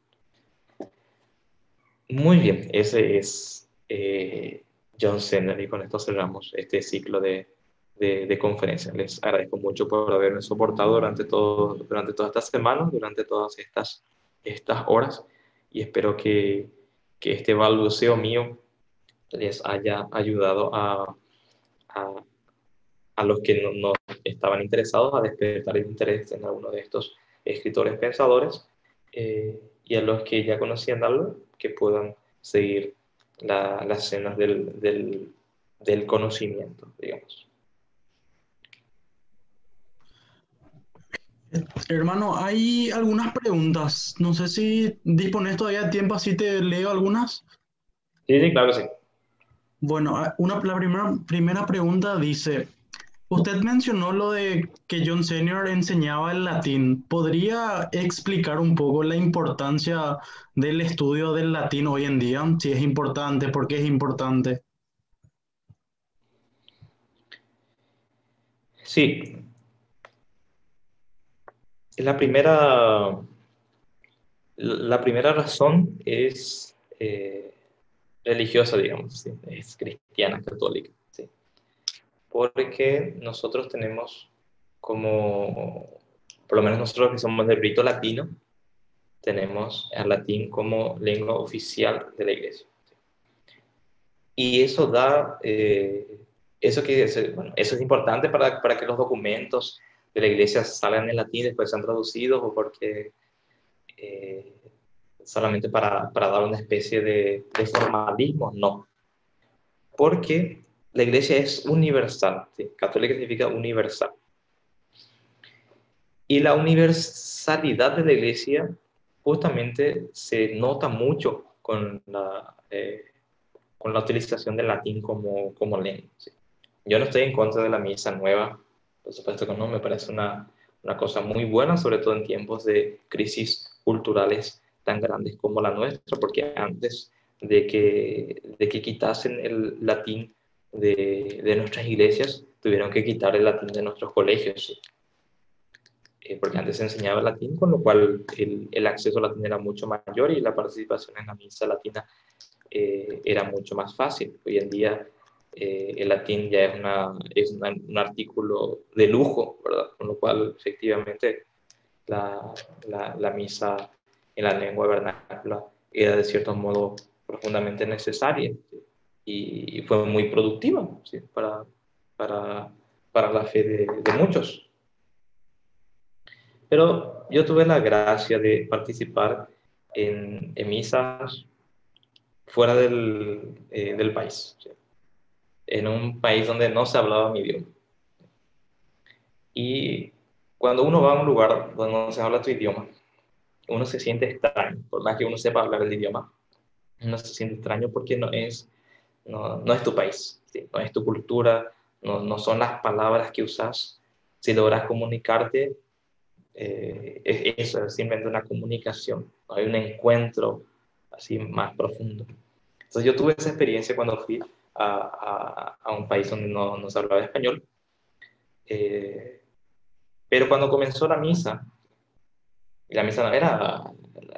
B: Muy bien, ese es John Senner, y con esto cerramos este ciclo de conferencias. Les agradezco mucho por haberme soportado durante todas estas semanas, durante todas estas horas, y espero que este balbuceo mío les haya ayudado a, a los que no estaban interesados a despertar el interés en alguno de estos escritores pensadores, y a los que ya conocían algo, que puedan seguir las escenas del conocimiento, digamos.
A: Hermano, hay algunas preguntas. No sé si dispones todavía de tiempo, así te leo algunas.
B: Sí, sí, claro, sí.
A: Bueno, la primera pregunta dice, usted mencionó lo de que John Senior enseñaba el latín. ¿Podría explicar un poco la importancia del estudio del latín hoy en día? Si es importante, ¿por qué es importante?
B: Sí, la primera razón es religiosa, digamos, ¿sí? Es cristiana, católica, ¿sí? Porque nosotros tenemos por lo menos nosotros que somos del rito latino, tenemos al latín como lengua oficial de la iglesia. Y eso bueno, eso es importante para que los documentos de la iglesia salgan en latín, después sean traducidos, o porque eh, solamente para dar una especie de formalismo, no. Porque la iglesia es universal, ¿sí? Católica significa universal. Y la universalidad de la iglesia justamente se nota mucho con la utilización del latín como lengua, ¿sí? Yo no estoy en contra de la misa nueva, por supuesto que no, me parece una cosa muy buena, sobre todo en tiempos de crisis culturales tan grandes como la nuestra, porque antes de que quitasen el latín de nuestras iglesias, tuvieron que quitar el latín de nuestros colegios, ¿sí? Porque antes se enseñaba latín, con lo cual el acceso al latín era mucho mayor y la participación en la misa latina era mucho más fácil. Hoy en día el latín ya es un artículo de lujo, ¿verdad? Con lo cual, efectivamente, la, la misa en la lengua vernácula era de cierto modo profundamente necesaria, ¿sí? Y fue muy productiva, ¿sí? Para, para la fe de muchos. Pero yo tuve la gracia de participar en misas fuera del país, ¿sí? En un país donde no se hablaba mi idioma. Y cuando uno va a un lugar donde no se habla tu idioma, uno se siente extraño, por más que uno sepa hablar el idioma, uno se siente extraño porque no es tu país, ¿sí? No es tu cultura, no son las palabras que usas. Si logras comunicarte, eso es simplemente una comunicación, no hay un encuentro así más profundo. Entonces yo tuve esa experiencia cuando fui a un país donde no se hablaba español, eh, pero cuando comenzó la misa, y la misa no era,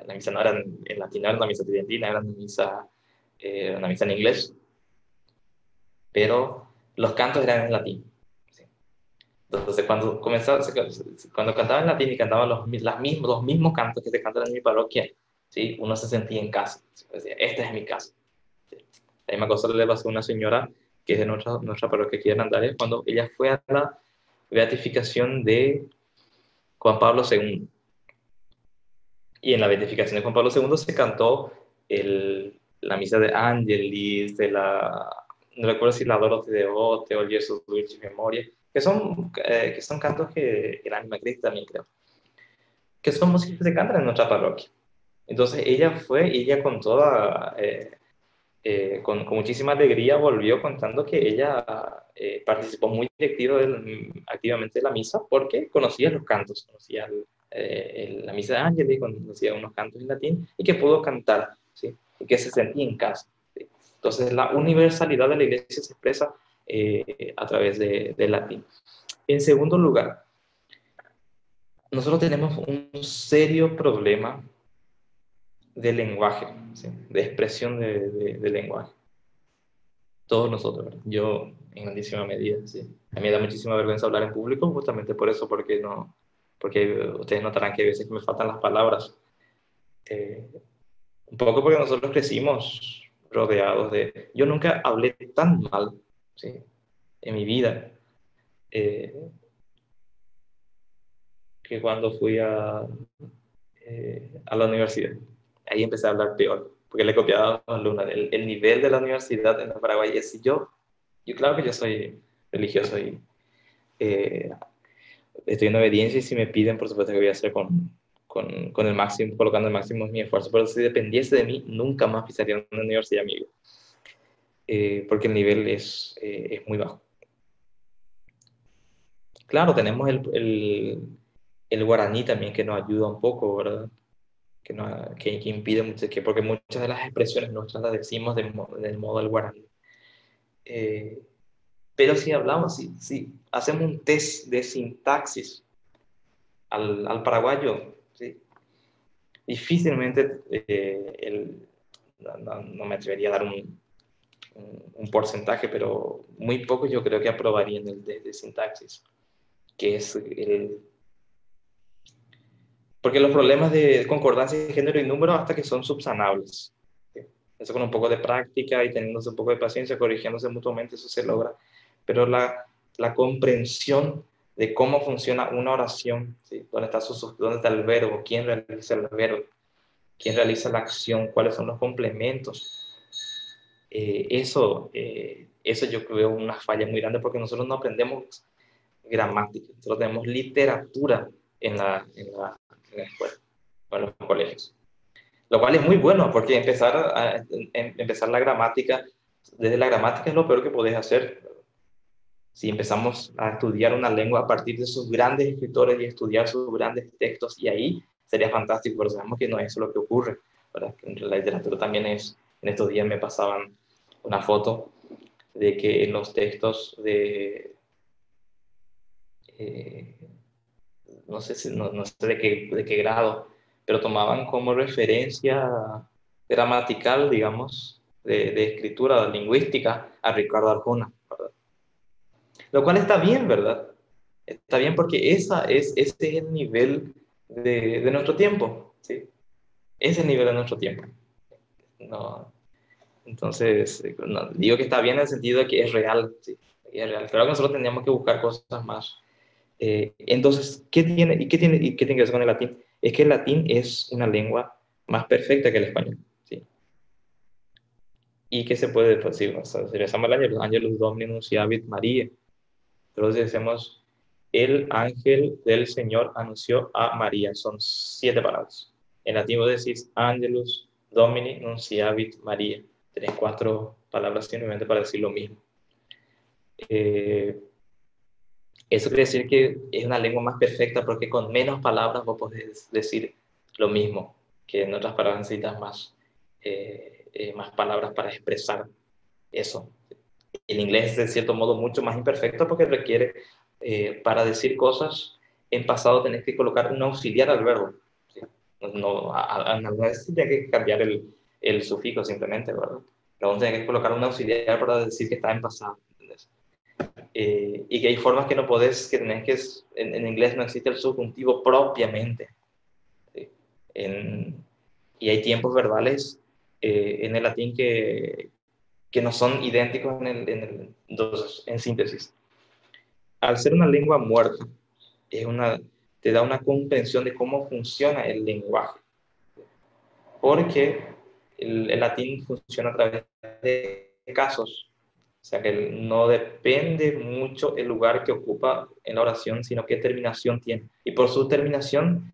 B: la misa no era en latín, no era una misa tridentina, era una misa en inglés, pero los cantos eran en latín. ¿Sí? Entonces, cuando cantaba en latín y cantaban los mismos cantos que se cantan en mi parroquia, ¿sí? Uno se sentía en casa. ¿Sí? Decía, esta es mi casa. ¿Sí? La misma cosa le pasó a una señora que es de nuestra parroquia aquí en Andares, cuando ella fue a la beatificación de Juan Pablo II. Y en la beatificación de Juan Pablo II se cantó la misa de Angelis, no recuerdo si la Dorothy de Ote o el Jesús Dulce Memoria, que son cantos que el Ánima Christi también creo, que son músicas que se cantan en nuestra parroquia. Entonces ella fue y ella con muchísima alegría volvió contando que ella participó muy activamente de la misa porque conocía los cantos, conocía la misa de Ángeles, conocía unos cantos en latín y que pudo cantar, ¿sí? Y que se sentía en casa, ¿sí? Entonces la universalidad de la iglesia se expresa a través del latín. En segundo lugar, nosotros tenemos un serio problema de lenguaje, ¿sí? De expresión de lenguaje. Todos nosotros, ¿verdad? Yo en grandísima medida, sí. A mí me da muchísima vergüenza hablar en público justamente por eso, porque ustedes notarán que a veces me faltan las palabras. Eh, un poco porque nosotros crecimos rodeados de... Yo nunca hablé tan mal, ¿sí? En mi vida, eh, que cuando fui a la universidad. Ahí empecé a hablar peor, porque le copiaba a los alumnos. El nivel de la universidad en Paraguay es... Yo claro que yo soy religioso y eh, estoy en obediencia y si me piden, por supuesto que voy a hacer con el máximo, colocando el máximo de mi esfuerzo, pero si dependiese de mí, nunca más pisaría una universidad, amigo, porque el nivel es muy bajo. Claro, tenemos el guaraní también que nos ayuda un poco, ¿verdad? Que impide mucho, porque muchas de las expresiones nuestras las decimos del modo del guaraní. Pero si hablamos, si hacemos un test de sintaxis al paraguayo, ¿sí? Difícilmente no me atrevería a dar un porcentaje, pero muy poco yo creo que aprobarían el test de sintaxis, que es porque los problemas de concordancia de género y número hasta que son subsanables. ¿Sí? Eso con un poco de práctica y teniéndose un poco de paciencia, corrigiéndose mutuamente, eso se logra. Pero la comprensión de cómo funciona una oración, ¿sí? ¿Dónde está el verbo? ¿Quién realiza el verbo? ¿Quién realiza la acción? ¿Cuáles son los complementos? Eso yo creo una falla muy grande porque nosotros no aprendemos gramática, nosotros tenemos literatura en la escuela o en los colegios. Lo cual es muy bueno porque empezar la gramática, desde la gramática es lo peor que podés hacer. Si empezamos a estudiar una lengua a partir de sus grandes escritores y estudiar sus grandes textos, y ahí sería fantástico, pero sabemos que no es lo que ocurre, ¿verdad? En la literatura también en estos días me pasaban una foto de que en los textos eh, no sé de qué grado, pero tomaban como referencia gramatical, digamos, de escritura lingüística a Ricardo Arjona, ¿verdad? Lo cual está bien, ¿verdad? Está bien porque ese es el nivel de nuestro tiempo, ¿sí? Es el nivel de nuestro tiempo. No, entonces, no, digo que está bien en el sentido de que es real, ¿sí? Es real. Claro que nosotros tendríamos que buscar cosas más. Entonces, ¿qué tiene que ver con el latín? Es que el latín es una lengua más perfecta que el español, ¿sí? ¿Y qué se puede decir? O sea, si rezamos el Angelus Domini Nunciavit Maria, entonces decimos, el ángel del Señor anunció a María. Son 7 palabras. En latín vos decís Angelus Domini Nunciavit Maria. Tenés 4 palabras simplemente para decir lo mismo. Eso quiere decir que es una lengua más perfecta porque con menos palabras vos podés decir lo mismo, que en otras palabras necesitas más palabras para expresar eso. El inglés es de cierto modo mucho más imperfecto porque requiere, para decir cosas, en pasado tenés que colocar un auxiliar al verbo. ¿Sí? No, alguna vez tenés que cambiar el sufijo simplemente, ¿verdad? Luego tenés que colocar un auxiliar para decir que está en pasado. ¿Entendés? Y que hay formas que no podés, que tenés que, en inglés no existe el subjuntivo propiamente. ¿Sí? Y hay tiempos verbales en el latín que no son idénticos entonces, en síntesis. Al ser una lengua muerta, te da una comprensión de cómo funciona el lenguaje, porque el latín funciona a través de casos, o sea que no depende mucho el lugar que ocupa en la oración, sino qué terminación tiene. Y por su terminación,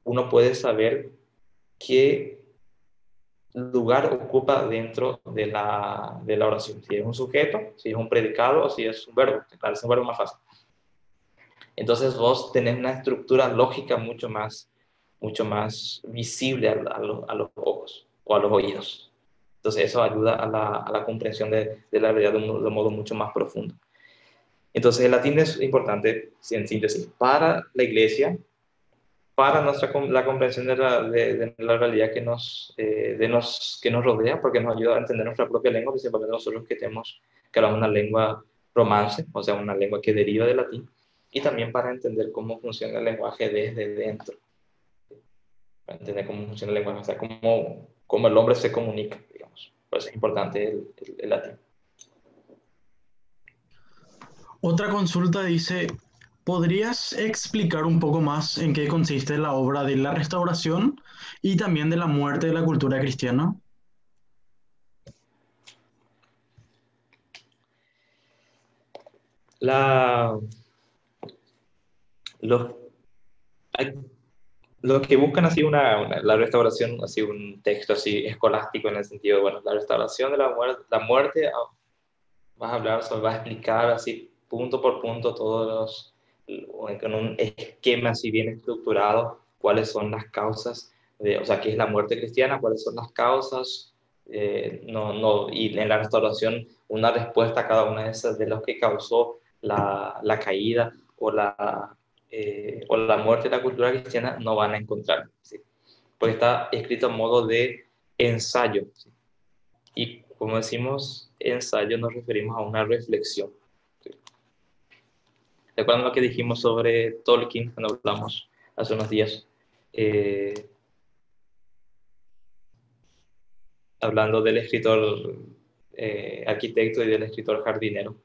B: uno puede saber qué lugar ocupa dentro de la oración. Si es un sujeto, si es un predicado o si es un verbo. Claro, es un verbo más fácil. Entonces vos tenés una estructura lógica mucho más visible a los ojos o a los oídos. Entonces eso ayuda a la comprensión de la realidad de un modo mucho más profundo. Entonces el latín es importante, en síntesis, para la iglesia, para la comprensión de la realidad que nos rodea, porque nos ayuda a entender nuestra propia lengua, principalmente nosotros que hablamos una lengua romance, o sea, una lengua que deriva del latín, y también para entender cómo funciona el lenguaje desde dentro, para entender cómo funciona el lenguaje, o sea, cómo el hombre se comunica, digamos. Por eso es importante el latín.
A: Otra consulta dice, ¿podrías explicar un poco más en qué consiste la obra de la restauración y también de la muerte de la cultura cristiana?
B: La, los, hay Los que buscan así la restauración, así un texto así escolástico en el sentido, bueno, la restauración de la muerte, vas a hablar, vas a explicar así punto por punto con un esquema así bien estructurado, cuáles son las causas, o sea, qué es la muerte cristiana, cuáles son las causas, y en la restauración una respuesta a cada una de esas de los que causó la caída o la muerte de la cultura cristiana no van a encontrar, ¿sí? Porque está escrito en modo de ensayo, ¿sí? Y como decimos ensayo nos referimos a una reflexión, ¿sí? ¿Recuerdan lo que dijimos sobre Tolkien cuando hablamos hace unos días? Hablando del escritor arquitecto y del escritor jardinero.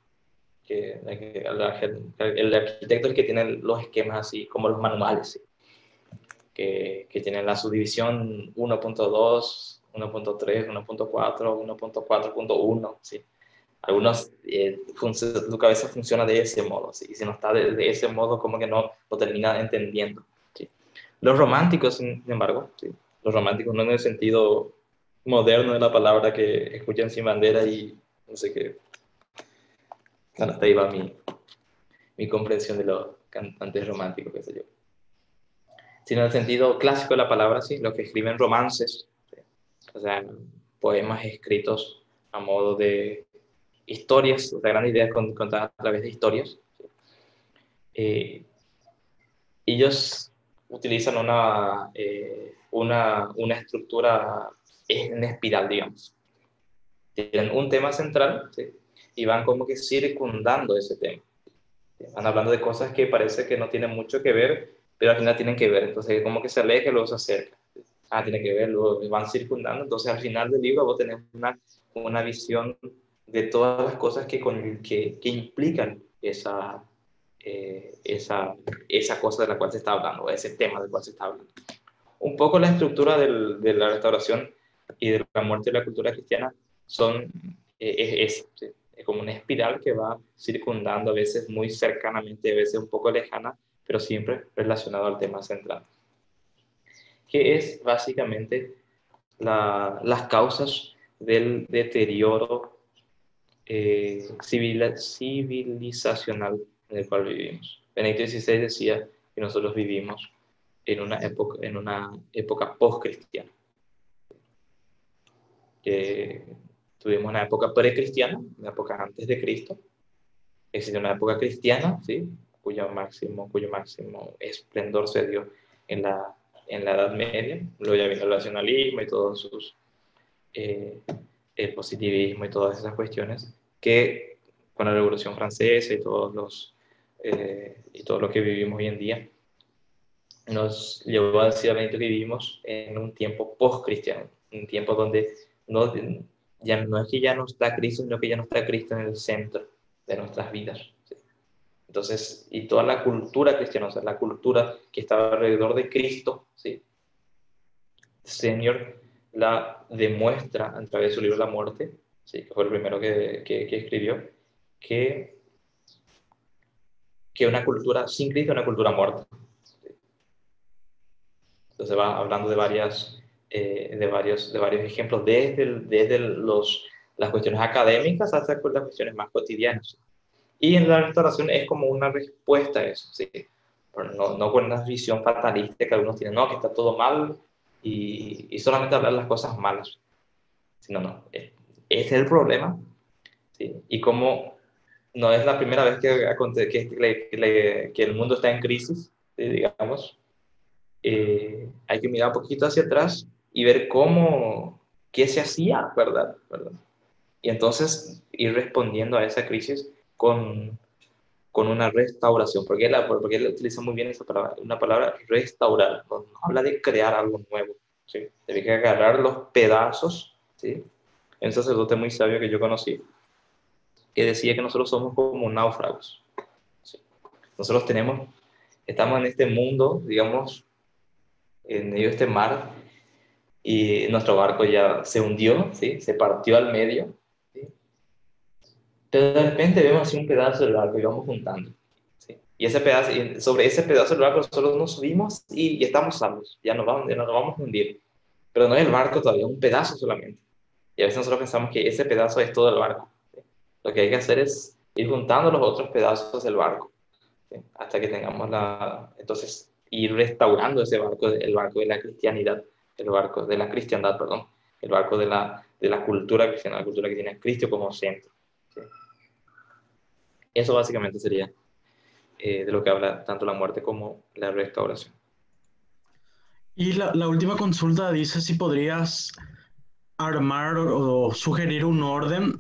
B: El arquitecto es el que tiene los esquemas así como los manuales, ¿sí? que tienen la subdivisión 1.2, 1.3, 1.4, 1.4.1, ¿sí? Algunos, tu cabeza funciona de ese modo, ¿sí? Y si no está de ese modo, como que no lo termina entendiendo, ¿sí? Los románticos, sin embargo, ¿sí? Los románticos no en el sentido moderno de la palabra que escuchan Sin Bandera y no sé qué. Bueno, hasta ahí va mi comprensión de los cantantes románticos, qué sé yo. Sino en el sentido clásico de la palabra, sí, los que escriben romances, ¿sí? O sea, poemas escritos a modo de historias, la gran idea es contar a través de historias. ¿Sí? Ellos utilizan una estructura en espiral, digamos. Tienen un tema central, ¿sí? Y van como que circundando ese tema. Van hablando de cosas que parece que no tienen mucho que ver, pero al final tienen que ver. Entonces, como que se aleja y luego se acerca. Ah, tiene que ver, luego van circundando. Entonces, al final del libro vos tenés una visión de todas las cosas que implican esa cosa de la cual se está hablando, ese tema del cual se está hablando. Un poco la estructura de la restauración y de la muerte de la cultura cristiana ¿sí? Es como una espiral que va circundando, a veces muy cercanamente, a veces un poco lejana, pero siempre relacionado al tema central, que es básicamente las causas del deterioro civilizacional en el cual vivimos. Benedicto XVI decía que nosotros vivimos en una época post-cristiana, que tuvimos una época precristiana, una época antes de Cristo, existe una época cristiana, ¿sí? cuyo máximo esplendor se dio en la Edad Media, luego ya vino el nacionalismo y todos sus el positivismo y todas esas cuestiones que con la Revolución Francesa y y todo lo que vivimos hoy en día nos llevó a decir a Benito que vivimos en un tiempo post-cristiano, un tiempo donde ya no es que ya no está Cristo, sino que ya no está Cristo en el centro de nuestras vidas. ¿Sí? Entonces, y toda la cultura cristiana, o sea, la cultura que estaba alrededor de Cristo, ¿sí? Señor la demuestra a través de su libro La Muerte, ¿sí? Que fue el primero que escribió, que una cultura sin Cristo es una cultura muerta. Entonces va hablando de varios ejemplos, desde las cuestiones académicas hasta las cuestiones más cotidianas. Y en la restauración es como una respuesta a eso, ¿sí? Pero no con una visión fatalista que algunos tienen, no, que está todo mal y solamente hablar las cosas malas. Sino, no, ese es el problema, ¿sí? Y como no es la primera vez que el mundo está en crisis, ¿sí? Digamos, hay que mirar un poquito hacia atrás y ver qué se hacía, ¿verdad? Y entonces ir respondiendo a esa crisis con una restauración. Porque él utiliza muy bien esa palabra, una palabra restaurar. No habla de crear algo nuevo, ¿sí? Debe que agarrar los pedazos, ¿sí? Hay un sacerdote muy sabio que yo conocí que decía que nosotros somos como náufragos, ¿sí? Nosotros estamos en este mundo, digamos, en medio de este mar, y nuestro barco ya se hundió, ¿sí? Se partió al medio, ¿sí? Pero de repente vemos así un pedazo del barco y vamos juntando, ¿sí? Y sobre ese pedazo del barco nosotros nos subimos y estamos salvos, ya no nos vamos a hundir. Pero no es el barco todavía, un pedazo solamente. Y a veces nosotros pensamos que ese pedazo es todo el barco, ¿sí? Lo que hay que hacer es ir juntando los otros pedazos del barco, ¿sí? Hasta que tengamos entonces ir restaurando ese barco, el barco de la cristianidad, el barco de la cristiandad, perdón, el barco de la cultura cristiana, la cultura que tiene a Cristo como centro, ¿sí? Eso básicamente sería de lo que habla tanto la muerte como la restauración.
A: Y la última consulta dice si podrías armar o sugerir un orden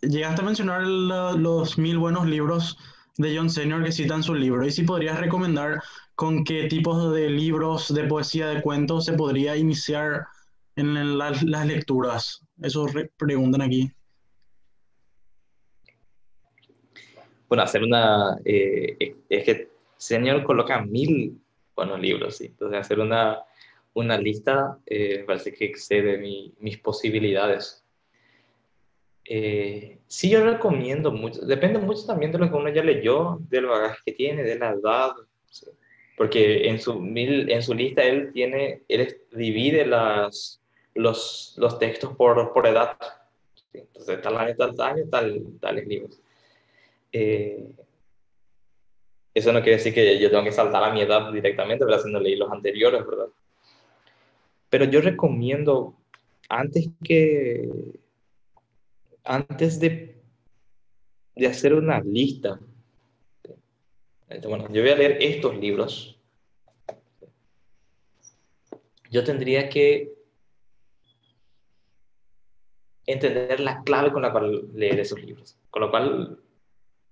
A: llegaste a mencionar los 1000 buenos libros de John Senior que citan su libro, y si podrías recomendar con qué tipos de libros de poesía, de cuentos se podría iniciar en las lecturas. Eso preguntan aquí.
B: Bueno, es que Senior coloca 1000 buenos libros, ¿sí? Entonces hacer una lista parece que excede mis posibilidades. Sí, yo recomiendo mucho, depende mucho también de lo que uno ya leyó, del bagaje que tiene, de la edad, ¿sí? Porque en su lista divide los textos por edad, ¿sí? Entonces tal año, tal año, tales libros. Eso no quiere decir que yo tengo que saltar a mi edad directamente, pero si no leí los anteriores, ¿verdad? Pero yo recomiendo, antes de hacer una lista, bueno, yo voy a leer estos libros, yo tendría que entender la clave con la cual leer esos libros, con lo cual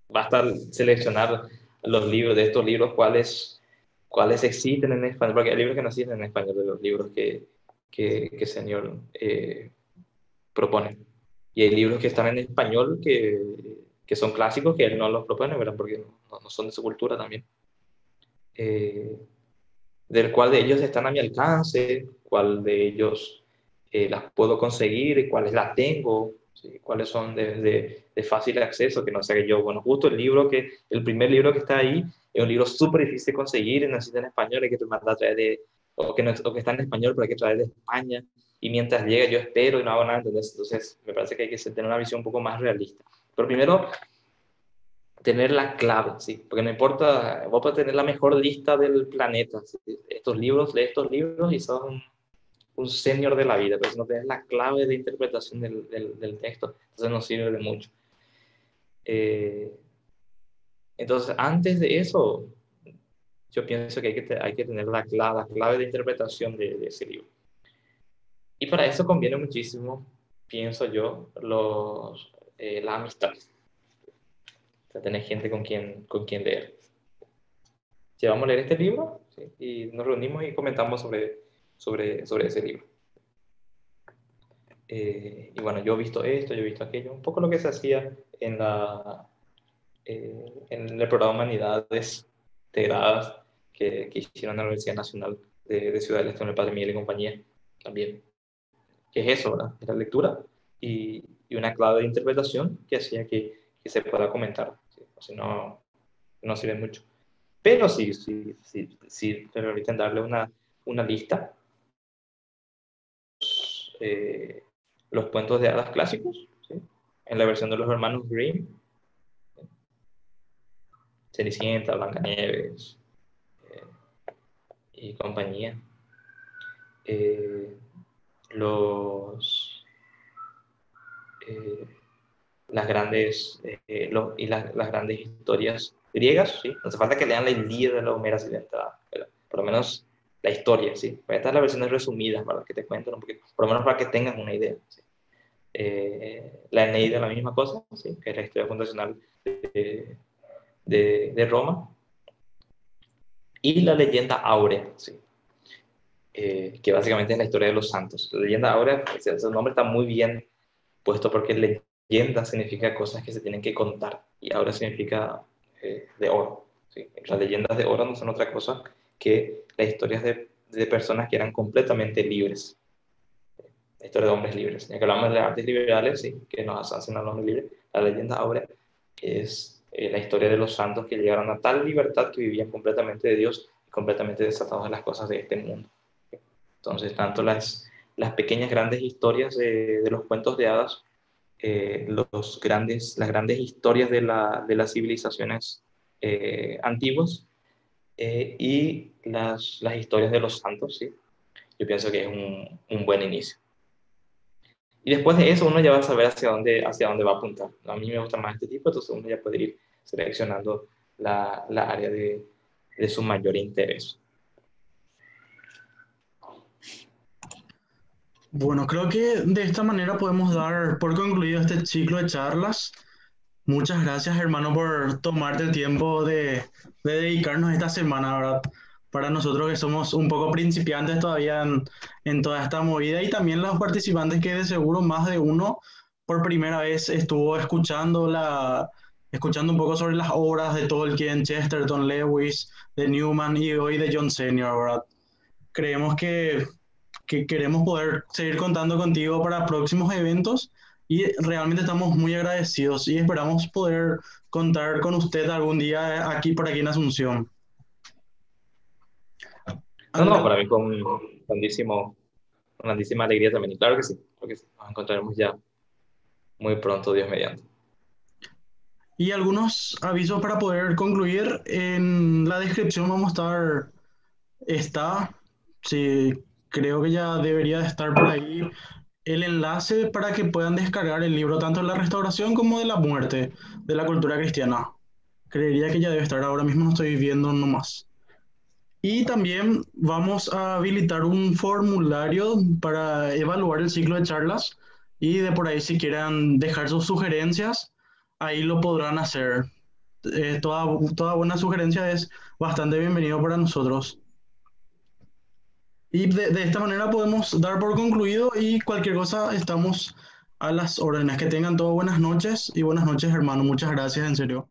B: basta seleccionar los libros de estos libros, cuáles cuáles existen en español, porque hay libros que no existen en español, de los libros que Señor propone. Y hay libros que están en español que son clásicos que él no los propone, ¿verdad? Porque no son de su cultura también. Del cual de ellos están a mi alcance, cuál de ellos las puedo conseguir, cuáles las tengo, ¿sí? Cuáles son de fácil acceso, que no sé que yo, bueno, justo el primer libro que está ahí es un libro súper difícil de conseguir, y necesita en español, hay que mandar a traer o que está en español, pero hay que traer de España, y mientras llega yo espero y no hago nada, entonces me parece que hay que tener una visión un poco más realista. Pero primero, tener la clave, ¿sí? Porque no importa, vos podés tener la mejor lista del planeta, ¿sí? Lee estos libros y sos un senior de la vida, pero si no tenés la clave de interpretación del texto, entonces no sirve de mucho. Entonces, antes de eso, yo pienso que hay que tener la clave de interpretación de ese libro. Y para eso conviene muchísimo, pienso yo, la amistad. O sea, tener gente con quien leer. Si vamos a leer este libro, ¿sí? Y nos reunimos y comentamos sobre ese libro. Y bueno, yo he visto esto, yo he visto aquello, un poco lo que se hacía en el programa de Humanidades Integradas que hicieron en la Universidad Nacional de Ciudad del Este, con el Padre Miguel y compañía también. Que es eso, ¿verdad? La lectura y una clave de interpretación que hacía que se pueda comentar, ¿sí? O si no, no sirve mucho. Pero sí te permiten darle una lista. Los cuentos de hadas clásicos, ¿sí? En la versión de los hermanos Grimm, Cenicienta, Blancanieves y compañía. Las grandes las grandes historias griegas, ¿sí? No hace falta que lean la Ilíada de la Homera Silentada, por lo menos la historia, ¿sí? Estas son las versiones resumidas para que te cuenten un poquito, por lo menos para que tengas una idea, ¿sí? La Eneida, la misma cosa, ¿sí? Que es la historia fundacional de Roma, y la leyenda áurea, ¿sí? Que básicamente es la historia de los santos. La leyenda áurea, ese nombre está muy bien puesto porque leyenda significa cosas que se tienen que contar y áurea significa de oro, ¿sí? Las leyendas de oro no son otra cosa que las historias de personas que eran completamente libres. La historia de hombres libres. Ya que hablamos de artes liberales, sí, que nos hacen a los hombres libres, la leyenda áurea es la historia de los santos que llegaron a tal libertad que vivían completamente de Dios y completamente desatados de las cosas de este mundo. Entonces, tanto las pequeñas grandes historias de los cuentos de hadas, las grandes historias de las civilizaciones antiguas, y las historias de los santos, ¿sí? Yo pienso que es un buen inicio. Y después de eso uno ya va a saber hacia dónde va a apuntar. A mí me gusta más este tipo, entonces uno ya puede ir seleccionando la área de su mayor interés.
A: Bueno, creo que de esta manera podemos dar por concluido este ciclo de charlas. Muchas gracias, hermano, por tomarte el tiempo de dedicarnos esta semana, ¿verdad? Para nosotros que somos un poco principiantes todavía en toda esta movida, y también los participantes que de seguro más de uno por primera vez estuvo escuchando un poco sobre las obras de Tolkien, Chesterton, Lewis, de Newman y hoy de John Senior, ¿verdad? Creemos que queremos poder seguir contando contigo para próximos eventos, y realmente estamos muy agradecidos y esperamos poder contar con usted algún día aquí por aquí en Asunción.
B: No, para mí con grandísima alegría también. Y claro que sí, nos encontraremos ya muy pronto, Dios mediante.
A: Y algunos avisos para poder concluir. En la descripción vamos a está, sí, creo que ya debería de estar por ahí el enlace para que puedan descargar el libro tanto de la restauración como de la muerte de la cultura cristiana. Creería que ya debe estar, ahora mismo no estoy viendo nomás. Y también vamos a habilitar un formulario para evaluar el ciclo de charlas, y de por ahí si quieran dejar sus sugerencias, ahí lo podrán hacer. Toda buena sugerencia es bastante bienvenido para nosotros. Y de esta manera podemos dar por concluido y cualquier cosa estamos a las órdenes. Que tengan todas buenas noches y buenas noches, hermano. Muchas gracias, en serio.